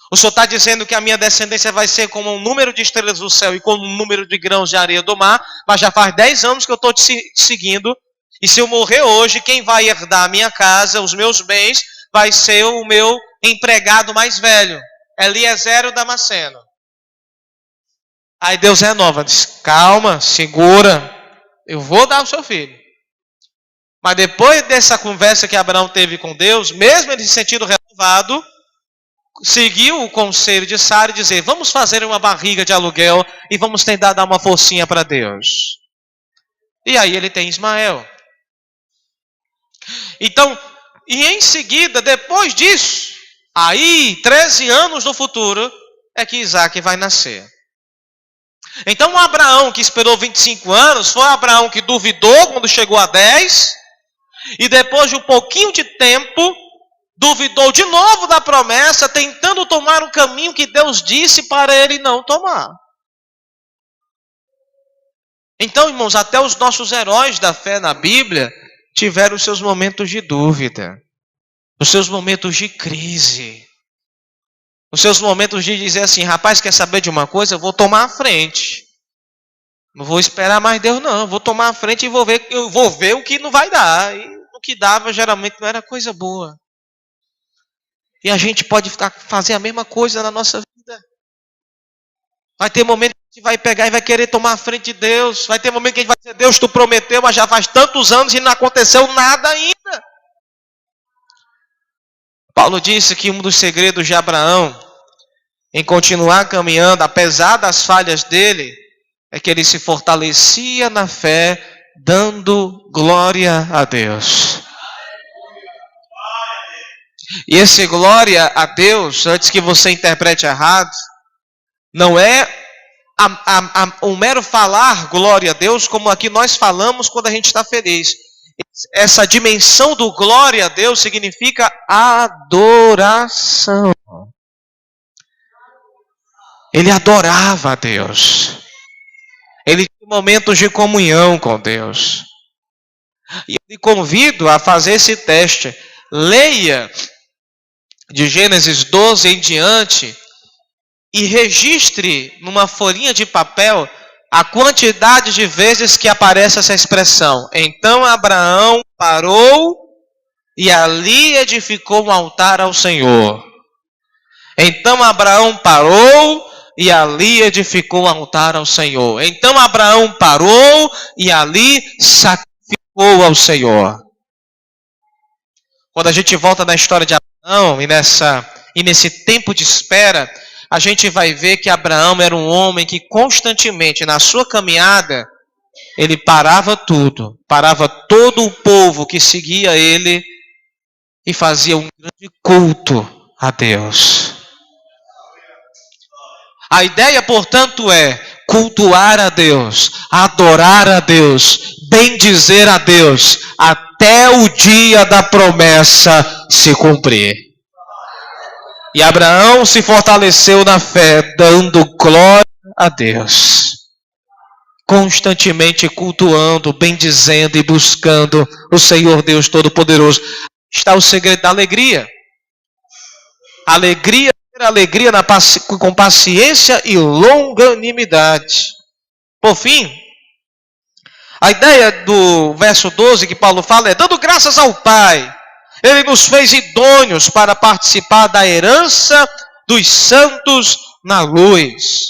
o Senhor está dizendo que a minha descendência vai ser como um número de estrelas do céu e como um número de grãos de areia do mar, mas já faz 10 anos que eu estou te seguindo, e se eu morrer hoje, quem vai herdar a minha casa, os meus bens, vai ser o meu empregado mais velho, Eliezer o Damasceno. Aí Deus renova, diz, calma, segura, eu vou dar o seu filho. Mas depois dessa conversa que Abraão teve com Deus, mesmo ele se sentindo renovado, seguiu o conselho de Sara e dizer: vamos fazer uma barriga de aluguel e vamos tentar dar uma forcinha para Deus. E aí ele tem Ismael. Então, e em seguida, depois disso, aí 13 anos no futuro, é que Isaac vai nascer. Então o Abraão que esperou 25 anos, foi o Abraão que duvidou quando chegou a 10, e depois de um pouquinho de tempo, duvidou de novo da promessa, tentando tomar um caminho que Deus disse para ele não tomar. Então, irmãos, até os nossos heróis da fé na Bíblia tiveram os seus momentos de dúvida, os seus momentos de crise, os seus momentos de dizer assim: rapaz, quer saber de uma coisa? Eu vou tomar a frente. Não vou esperar mais Deus, não. Eu vou tomar a frente e eu vou ver o que não vai dar. E o que dava geralmente não era coisa boa. E a gente pode fazer a mesma coisa na nossa vida. Vai ter momento que a gente vai pegar e vai querer tomar a frente de Deus. Vai ter momento que a gente vai dizer: Deus, tu prometeu, mas já faz tantos anos e não aconteceu nada ainda. Paulo disse que um dos segredos de Abraão em continuar caminhando, apesar das falhas dele, é que ele se fortalecia na fé, dando glória a Deus. E esse glória a Deus, antes que você interprete errado, não é um mero falar glória a Deus, como aqui nós falamos quando a gente está feliz. Essa dimensão do glória a Deus significa adoração. Ele adorava a Deus. Ele tinha momentos de comunhão com Deus. E eu lhe convido a fazer esse teste. Leia de Gênesis 12 em diante e registre numa folhinha de papel a quantidade de vezes que aparece essa expressão. Então Abraão parou e ali edificou um altar ao Senhor. Então Abraão parou e ali edificou um altar ao Senhor. Então Abraão parou e ali sacrificou ao Senhor. Quando a gente volta na história de Abraão e nesse tempo de espera, a gente vai ver que Abraão era um homem que constantemente na sua caminhada, ele parava tudo, parava todo o povo que seguia ele e fazia um grande culto a Deus. A ideia, portanto, é cultuar a Deus, adorar a Deus, bendizer a Deus, até o dia da promessa se cumprir. E Abraão se fortaleceu na fé, dando glória a Deus, constantemente cultuando, bendizendo e buscando o Senhor Deus Todo-Poderoso. Está o segredo da alegria. Alegria com paciência e longanimidade. Por fim, a ideia do verso 12 que Paulo fala é: dando graças ao Pai, Ele nos fez idôneos para participar da herança dos santos na luz.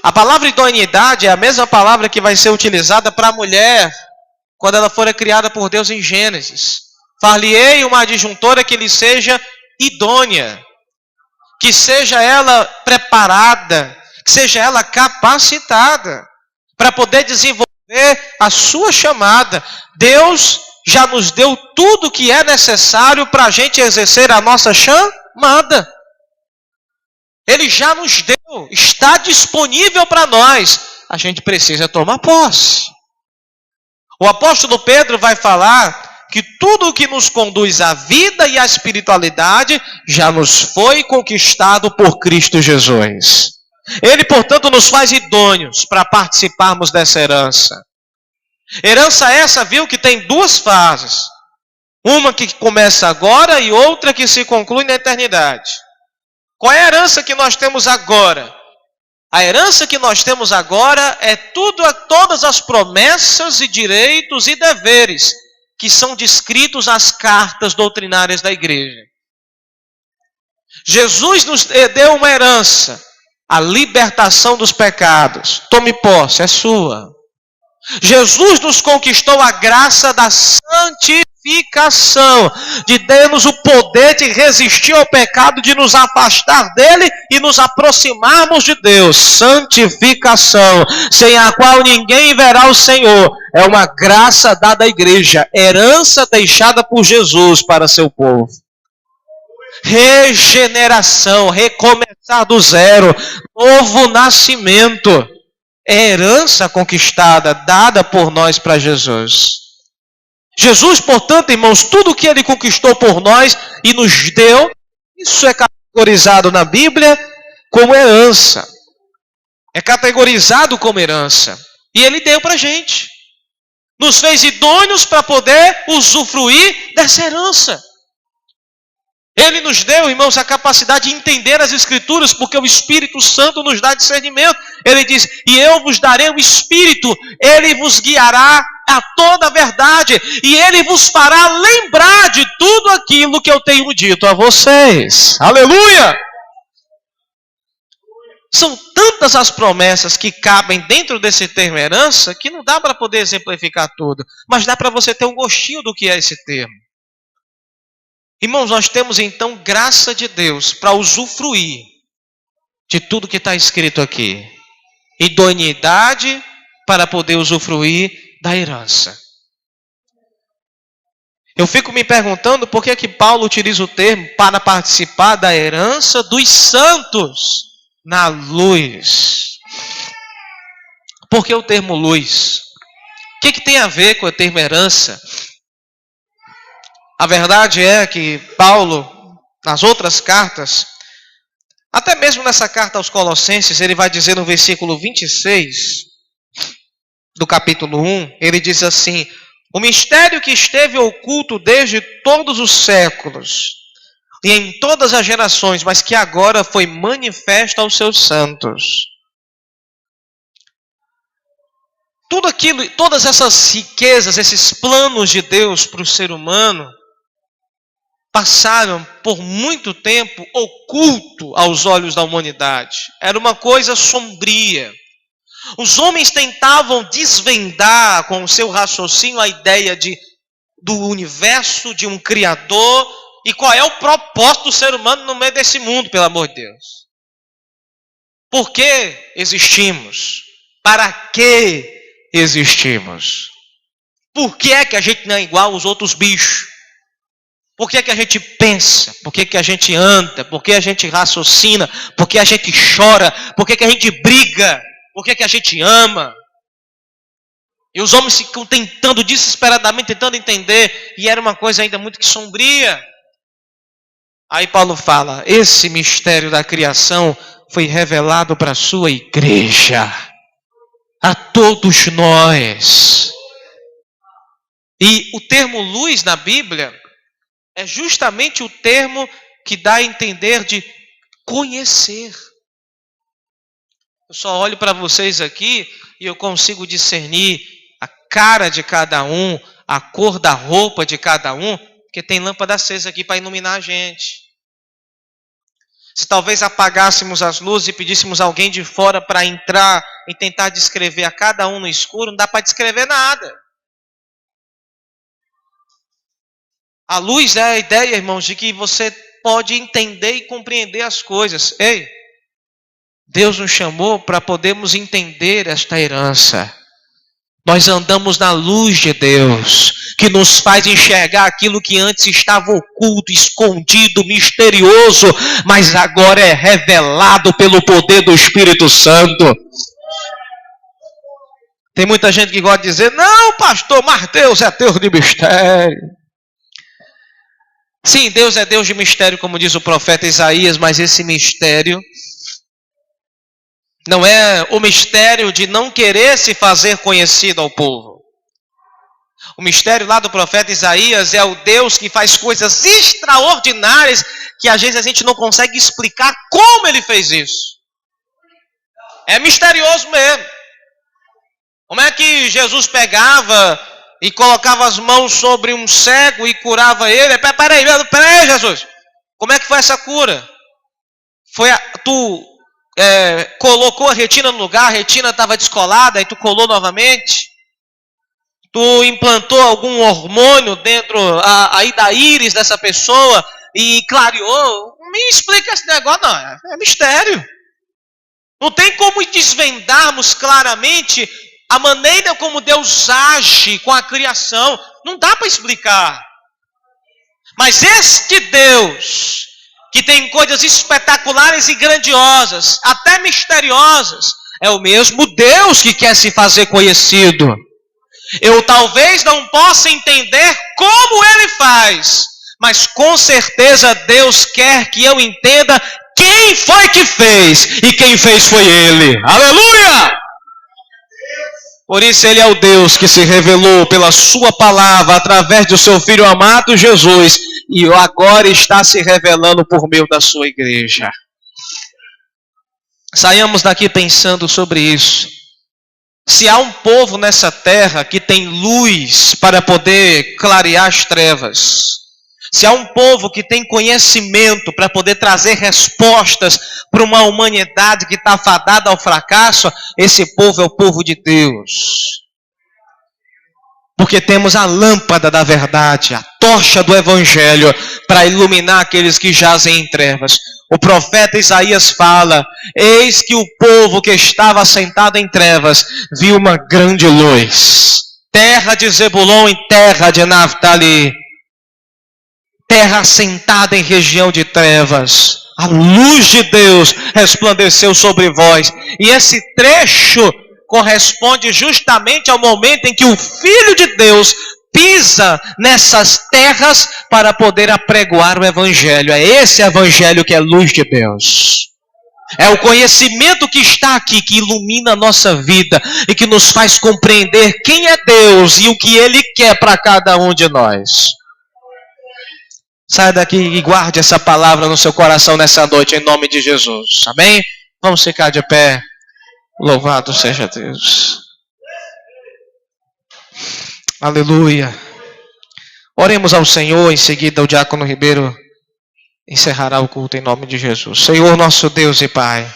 A palavra idoneidade é a mesma palavra que vai ser utilizada para a mulher quando ela for criada por Deus em Gênesis. Far-lhe-ei uma adjuntora que lhe seja idônea, que seja ela preparada, que seja ela capacitada para poder desenvolver a sua chamada. Deus já nos deu tudo o que é necessário para a gente exercer a nossa chamada. Ele já nos deu, está disponível para nós. A gente precisa tomar posse. O apóstolo Pedro vai falar que tudo o que nos conduz à vida e à espiritualidade já nos foi conquistado por Cristo Jesus. Ele, portanto, nos faz idôneos para participarmos dessa herança. Herança essa, viu, que tem duas fases. Uma que começa agora e outra que se conclui na eternidade. Qual é a herança que nós temos agora? A herança que nós temos agora é todas as promessas e direitos e deveres que são descritos nas cartas doutrinárias da igreja. Jesus nos deu uma herança, a libertação dos pecados. Tome posse, é sua. Jesus nos conquistou a graça da santificação. de ter-nos o poder de resistir ao pecado, de nos afastar dele e nos aproximarmos de Deus. Santificação, sem a qual ninguém verá o Senhor. É uma graça dada à igreja, herança deixada por Jesus para seu povo. Regeneração, recomeçar do zero, novo nascimento. É herança conquistada, dada por nós para Jesus. Jesus, portanto, irmãos, tudo que ele conquistou por nós e nos deu, isso é categorizado na Bíblia como herança. É categorizado como herança. E ele deu para a gente. Nos fez idôneos para poder usufruir dessa herança. Ele nos deu, irmãos, a capacidade de entender as Escrituras, porque o Espírito Santo nos dá discernimento. Ele diz, e eu vos darei o Espírito, ele vos guiará a toda a verdade, e ele vos fará lembrar de tudo aquilo que eu tenho dito a vocês. Aleluia! São tantas as promessas que cabem dentro desse termo herança, que não dá para poder exemplificar tudo, mas dá para você ter um gostinho do que é esse termo. Irmãos, nós temos então graça de Deus para usufruir de tudo que está escrito aqui. Idoneidade para poder usufruir da herança. Eu fico me perguntando por que Paulo utiliza o termo para participar da herança dos santos na luz. Por que o termo luz? O que tem a ver com o termo herança? A verdade é que Paulo, nas outras cartas, até mesmo nessa carta aos Colossenses, ele vai dizer no versículo 26 do capítulo 1, ele diz assim, o mistério que esteve oculto desde todos os séculos e em todas as gerações, mas que agora foi manifesto aos seus santos. Tudo aquilo, todas essas riquezas, esses planos de Deus para o ser humano, passaram por muito tempo oculto aos olhos da humanidade. Era uma coisa sombria. Os homens tentavam desvendar com o seu raciocínio a ideia do universo, de um Criador, e qual é o propósito do ser humano no meio desse mundo, pelo amor de Deus. Por que existimos? Para que existimos? Por que é que a gente não é igual aos outros bichos? Por que é que a gente pensa? Por que é que a gente anda? Por que a gente raciocina? Por que a gente chora? Por que é que a gente briga? Por que é que a gente ama? E os homens ficam tentando, desesperadamente, tentando entender. E era uma coisa ainda muito que sombria. Aí Paulo fala, esse mistério da criação foi revelado para a sua igreja. A todos nós. E o termo luz na Bíblia é justamente o termo que dá a entender de conhecer. Eu só olho para vocês aqui e eu consigo discernir a cara de cada um, a cor da roupa de cada um, porque tem lâmpada acesa aqui para iluminar a gente. Se talvez apagássemos as luzes e pedíssemos alguém de fora para entrar e tentar descrever a cada um no escuro, não dá para descrever nada. A luz é a ideia, irmãos, de que você pode entender e compreender as coisas. Ei, Deus nos chamou para podermos entender esta herança. Nós andamos na luz de Deus, que nos faz enxergar aquilo que antes estava oculto, escondido, misterioso, mas agora é revelado pelo poder do Espírito Santo. Tem muita gente que gosta de dizer, não, pastor, mas Deus é Deus de mistério. Sim, Deus é Deus de mistério, como diz o profeta Isaías, mas esse mistério não é o mistério de não querer se fazer conhecido ao povo. O mistério lá do profeta Isaías é o Deus que faz coisas extraordinárias que às vezes a gente não consegue explicar como ele fez isso. É misterioso mesmo. Como é que Jesus pegava e colocava as mãos sobre um cego e curava ele? Peraí, Jesus. Como é que foi essa cura? Tu colocou a retina no lugar, a retina estava descolada, aí tu colou novamente. Tu implantou algum hormônio dentro aí da íris dessa pessoa e clareou? Me explica esse negócio, não. É mistério. Não tem como desvendarmos claramente a maneira como Deus age com a criação. Não dá para explicar. Mas este Deus, que tem coisas espetaculares e grandiosas, até misteriosas, é o mesmo Deus que quer se fazer conhecido. Eu talvez não possa entender como Ele faz, mas com certeza Deus quer que eu entenda quem foi que fez, e quem fez foi Ele. Aleluia! Por isso Ele é o Deus que se revelou pela sua palavra, através do seu Filho amado Jesus, e agora está se revelando por meio da sua igreja. Saiamos daqui pensando sobre isso. Se há um povo nessa terra que tem luz para poder clarear as trevas, se há um povo que tem conhecimento para poder trazer respostas para uma humanidade que está fadada ao fracasso, esse povo é o povo de Deus. Porque temos a lâmpada da verdade, a tocha do Evangelho, para iluminar aqueles que jazem em trevas. O profeta Isaías fala: eis que o povo que estava sentado em trevas viu uma grande luz. Terra de Zebulon e terra de Naftali, terra assentada em região de trevas, a luz de Deus resplandeceu sobre vós. E esse trecho corresponde justamente ao momento em que o Filho de Deus pisa nessas terras para poder apregoar o Evangelho. É esse Evangelho que é luz de Deus. É o conhecimento que está aqui, que ilumina a nossa vida e que nos faz compreender quem é Deus e o que Ele quer para cada um de nós. Saia daqui e guarde essa palavra no seu coração nessa noite, em nome de Jesus. Amém? Vamos ficar de pé. Louvado seja Deus. Aleluia. Oremos ao Senhor, em seguida o diácono Ribeiro encerrará o culto em nome de Jesus. Senhor nosso Deus e Pai,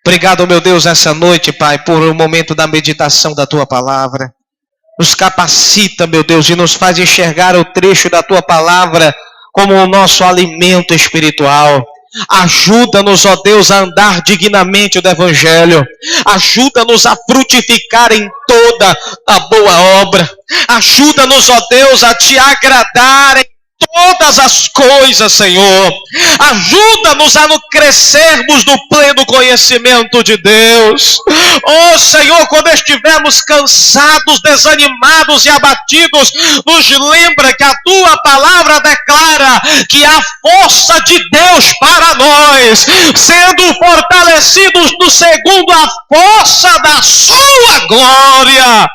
obrigado, meu Deus, essa noite, Pai, por o momento da meditação da Tua palavra. Nos capacita, meu Deus, e nos faz enxergar o trecho da Tua palavra como o nosso alimento espiritual. Ajuda-nos, ó Deus, a andar dignamente do Evangelho. Ajuda-nos a frutificar em toda a boa obra. Ajuda-nos, ó Deus, a Te agradar em todas as coisas, Senhor. Ajuda-nos a crescermos no pleno conhecimento de Deus. Oh Senhor, quando estivermos cansados, desanimados e abatidos, nos lembra que a Tua palavra declara que há força de Deus para nós, sendo fortalecidos no segundo a força da Sua glória.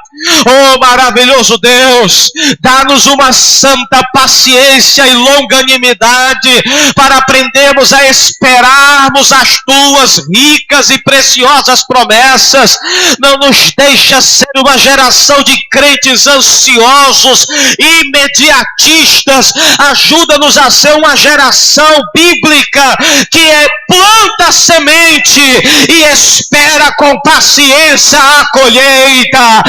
Oh maravilhoso Deus, dá-nos uma santa paciência e longanimidade para aprendermos a esperarmos as Tuas ricas e preciosas promessas. Não nos deixa ser uma geração de crentes ansiosos e imediatistas. Ajuda-nos a ser uma geração bíblica que planta a semente e espera com paciência a colheita.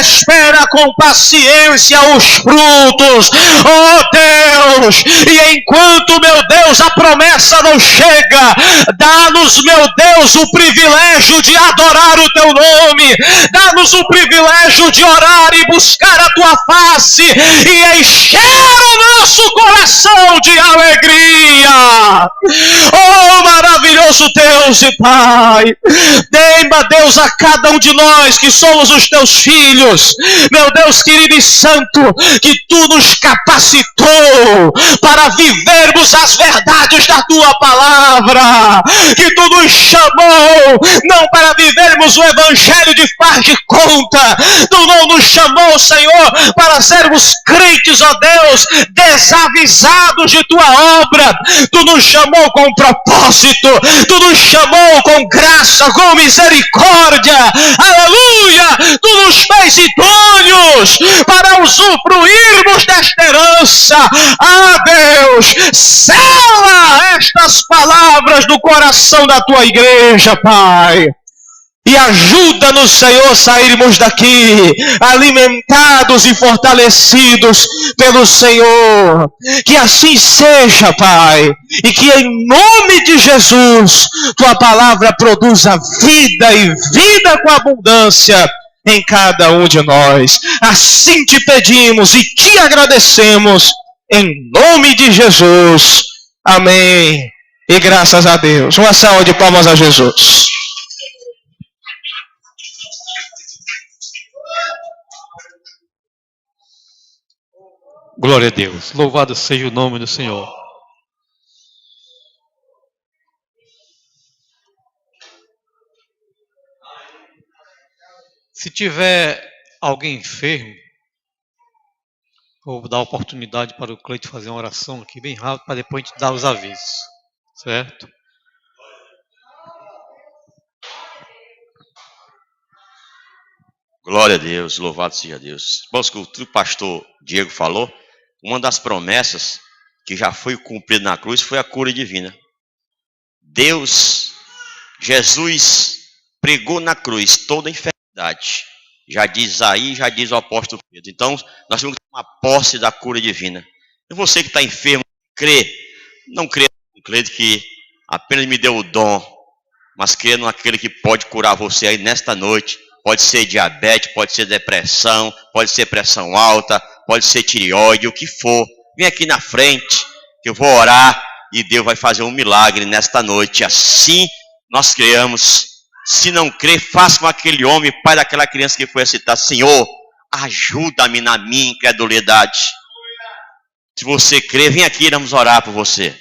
Espera com paciência os frutos, oh Deus, e enquanto, meu Deus, a promessa não chega, dá-nos, meu Deus, o privilégio de adorar o Teu nome, dá-nos o privilégio de orar e buscar a Tua face e encher o nosso coração de alegria. Oh maravilhoso Deus e Pai, dê-me, Deus, a cada um de nós que somos os Teus filhos, meu Deus querido e santo, que Tu nos capacitou para vivermos as verdades da Tua palavra, que Tu nos chamou não para vivermos o Evangelho de faz de conta. Tu não nos chamou, Senhor, para sermos crentes, ó Deus, desavisados de Tua obra. Tu nos chamou com propósito, Tu nos chamou com graça, com misericórdia. Aleluia! Tu nos fez idôneos para usufruirmos desta herança. Ah, Deus, sela estas palavras no coração da Tua igreja, Pai. E ajuda-nos, Senhor, a sairmos daqui alimentados e fortalecidos pelo Senhor. Que assim seja, Pai. E que em nome de Jesus, Tua palavra produza vida e vida com abundância em cada um de nós. Assim te pedimos e te agradecemos em nome de Jesus. Amém. E graças a Deus. Uma salva de palmas a Jesus. Glória a Deus. Louvado seja o nome do Senhor. Se tiver alguém enfermo, vou dar a oportunidade para o Cleito fazer uma oração aqui bem rápido, para depois a gente dar os avisos. Certo? Glória a Deus, louvado seja Deus. Irmãos, que o pastor Diego falou, uma das promessas que já foi cumprida na cruz foi a cura divina. Deus, Jesus, pregou na cruz toda a enfermidade. Já diz aí, já diz o apóstolo Pedro. Então, nós temos que ter uma posse da cura divina. E você que está enfermo, crê, não crê que apenas me deu o dom, mas crê naquele que pode curar você aí nesta noite. Pode ser diabetes, pode ser depressão, pode ser pressão alta, pode ser tireoide, o que for. Vem aqui na frente, que eu vou orar e Deus vai fazer um milagre nesta noite. Assim nós creamos. Se não crer, faça com aquele homem, pai daquela criança que foi citar: Senhor, ajuda-me na minha incredulidade. Se você crer, vem aqui, vamos orar por você.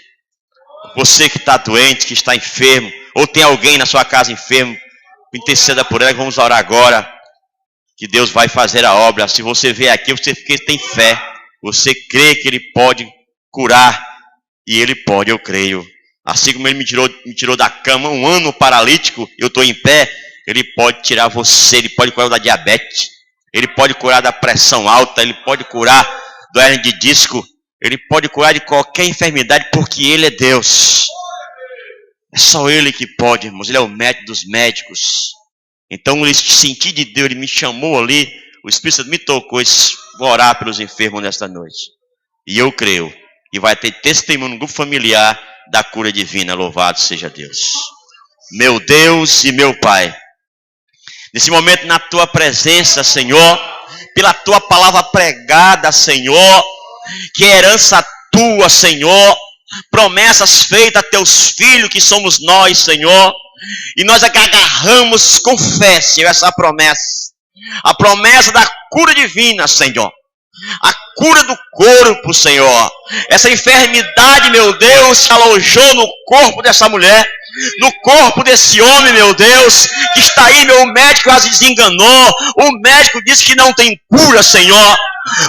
Você que está doente, que está enfermo, ou tem alguém na sua casa enfermo, interceda por ela, vamos orar agora, que Deus vai fazer a obra. Se você vier aqui, você tem fé, você crê que Ele pode curar, e Ele pode, eu creio. Assim como Ele me tirou da cama um ano paralítico, eu estou em pé, Ele pode tirar você, Ele pode curar da diabetes, Ele pode curar da pressão alta, Ele pode curar do hérnia de disco, Ele pode curar de qualquer enfermidade, porque Ele é Deus. É só Ele que pode, irmãos. Ele é o médico dos médicos. Então, eu senti de Deus, Ele me chamou ali, o Espírito Santo me tocou, vou orar pelos enfermos nesta noite. E eu creio, e vai ter testemunho no grupo familiar da cura divina. Louvado seja Deus. Meu Deus e meu Pai, nesse momento na Tua presença, Senhor, pela Tua palavra pregada, Senhor, que é herança Tua, Senhor, promessas feitas a Teus filhos, que somos nós, Senhor, e nós agarramos com fé, Senhor, essa promessa, a promessa da cura divina, Senhor, a cura do corpo, Senhor. Essa enfermidade, meu Deus, se alojou no corpo dessa mulher, no corpo desse homem, meu Deus, que está aí. Meu médico quase desenganou, o médico disse que não tem cura, Senhor,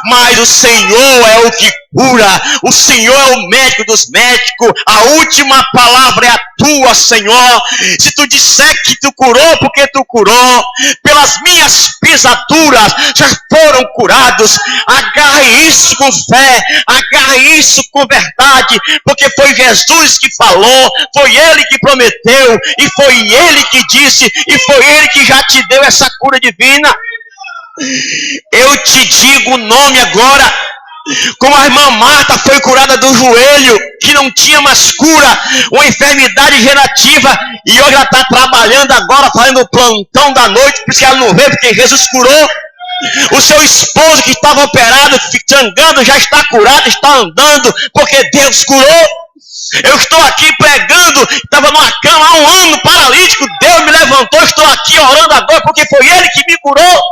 mas o Senhor é o que cura, o Senhor é o médico dos médicos, a última palavra é a Tua, Senhor. Se Tu disser que Tu curou, porque Tu curou, pelas minhas pisaduras já foram curados. Agarre isso com fé, agarre isso com verdade, porque foi Jesus que falou, foi Ele que prometeu, e foi Ele que disse, e foi Ele que já te deu essa cura divina. Eu te digo o nome agora, como a irmã Marta foi curada do joelho, que não tinha mais cura, uma enfermidade gerativa, e hoje ela está trabalhando agora, fazendo o plantão da noite, por isso que ela não veio, porque Jesus curou. O seu esposo que estava operado, sangrando, já está curado, está andando, porque Deus curou. Eu estou aqui pregando, estava numa cama há um ano, paralítico, Deus me levantou, estou aqui orando agora, porque foi Ele que me curou.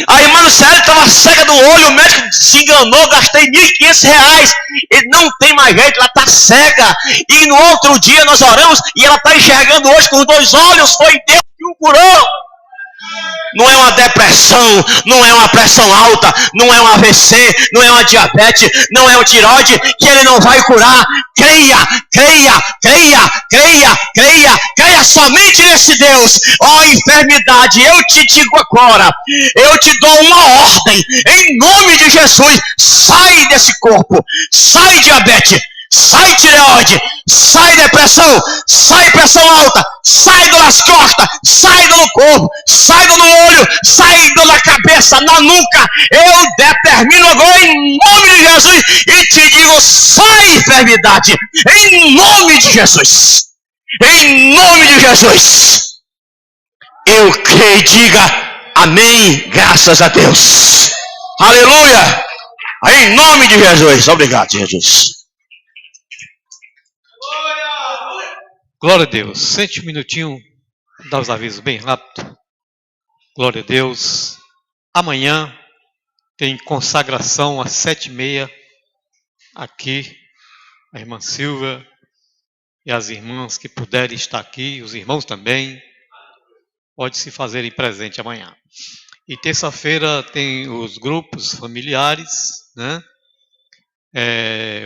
A irmã Lucélia estava cega do olho, o médico se enganou, gastei R$1.500, e não tem mais jeito, ela está cega. E no outro dia nós oramos, e ela está enxergando hoje com os 2 olhos, foi Deus que o curou. Não é uma depressão, não é uma pressão alta, não é um AVC, não é uma diabetes, não é um tireoide, que Ele não vai curar. Creia, creia, creia, creia, creia, creia somente nesse Deus. Ó enfermidade, eu te digo agora, eu te dou uma ordem, em nome de Jesus, sai desse corpo, sai diabetes, sai tireoide, sai depressão, sai pressão alta, sai das costas, sai do corpo, sai do olho, sai na cabeça, na nuca. Eu determino agora em nome de Jesus e te digo, sai enfermidade, em nome de Jesus. Em nome de Jesus. Eu creio, diga amém, graças a Deus. Aleluia. Em nome de Jesus. Obrigado, Jesus. Glória a Deus. Sente um minutinho, dá os avisos bem rápido. Glória a Deus. Amanhã tem consagração às 7h30 aqui. A irmã Silva e as irmãs que puderem estar aqui, os irmãos também, pode se fazerem presente amanhã. E terça-feira tem os grupos familiares, né?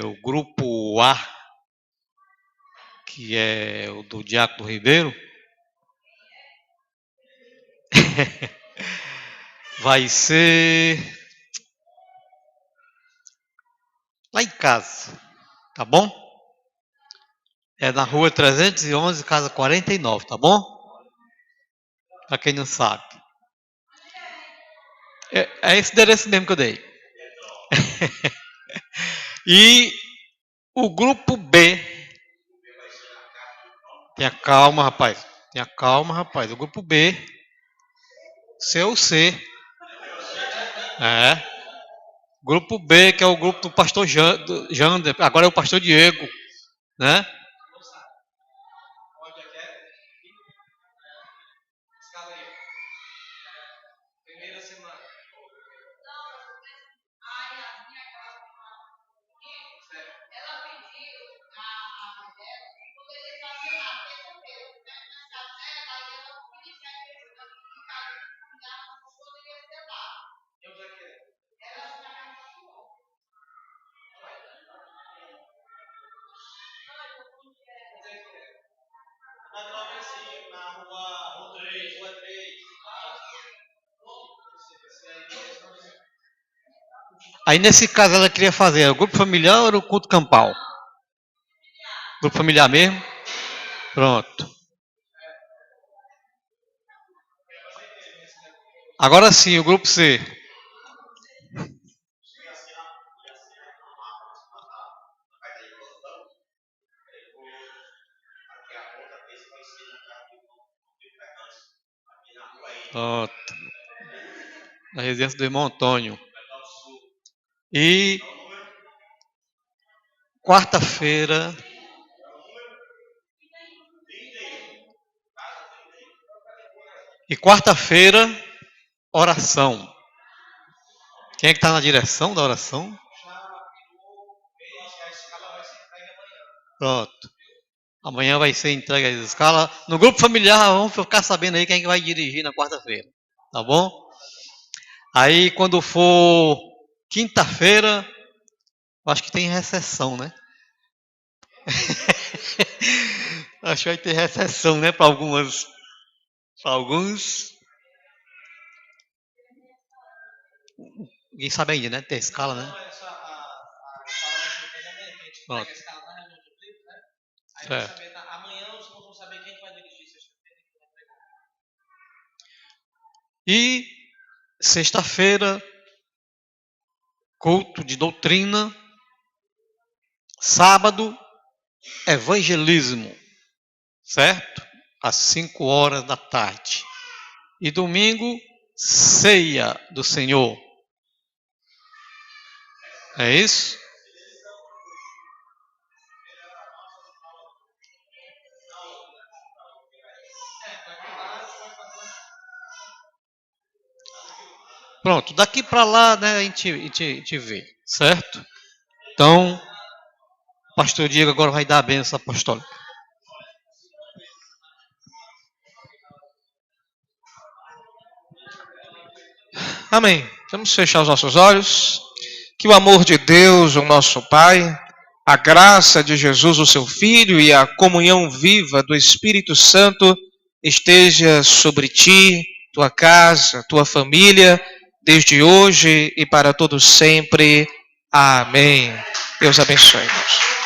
O grupo A, que é o do Diácono Ribeiro, vai ser lá em casa, tá bom? É na rua 311, casa 49, tá bom? Para quem não sabe. É esse endereço mesmo que eu dei. E o grupo B. Tenha calma, rapaz. Tenha calma, rapaz. O grupo B. CUC. Grupo B, que é o grupo do pastor Jander. Agora é o pastor Diego. Né? Aí nesse caso ela queria fazer o grupo familiar ou era o culto campal? Grupo familiar mesmo? Pronto. Agora sim, o grupo C. Pronto. Na residência do irmão Antônio. E quarta-feira oração. Quem é que está na direção da oração? Pronto. Amanhã vai ser entregue a escala. No grupo familiar, vamos ficar sabendo aí quem é que vai dirigir na quarta-feira. Tá bom? Aí, quando for quinta-feira, acho que tem recessão, né? Acho que vai ter recessão, né? Para alguns. Ninguém sabe ainda, né? Tem escala, né? Pronto. Amanhã os irmãos vão saber quem vai dirigir sexta-feira. E sexta-feira, culto de doutrina. Sábado, evangelismo. Certo? Às 5h. E domingo, ceia do Senhor. É isso? Pronto, daqui para lá, né, a gente vê, certo? Então, o pastor Diego agora vai dar a bênção apostólica. Amém. Vamos fechar os nossos olhos. Que o amor de Deus, o nosso Pai, a graça de Jesus, o seu Filho, e a comunhão viva do Espírito Santo esteja sobre ti, tua casa, tua família, desde hoje e para todos sempre. Amém. Deus abençoe-nos.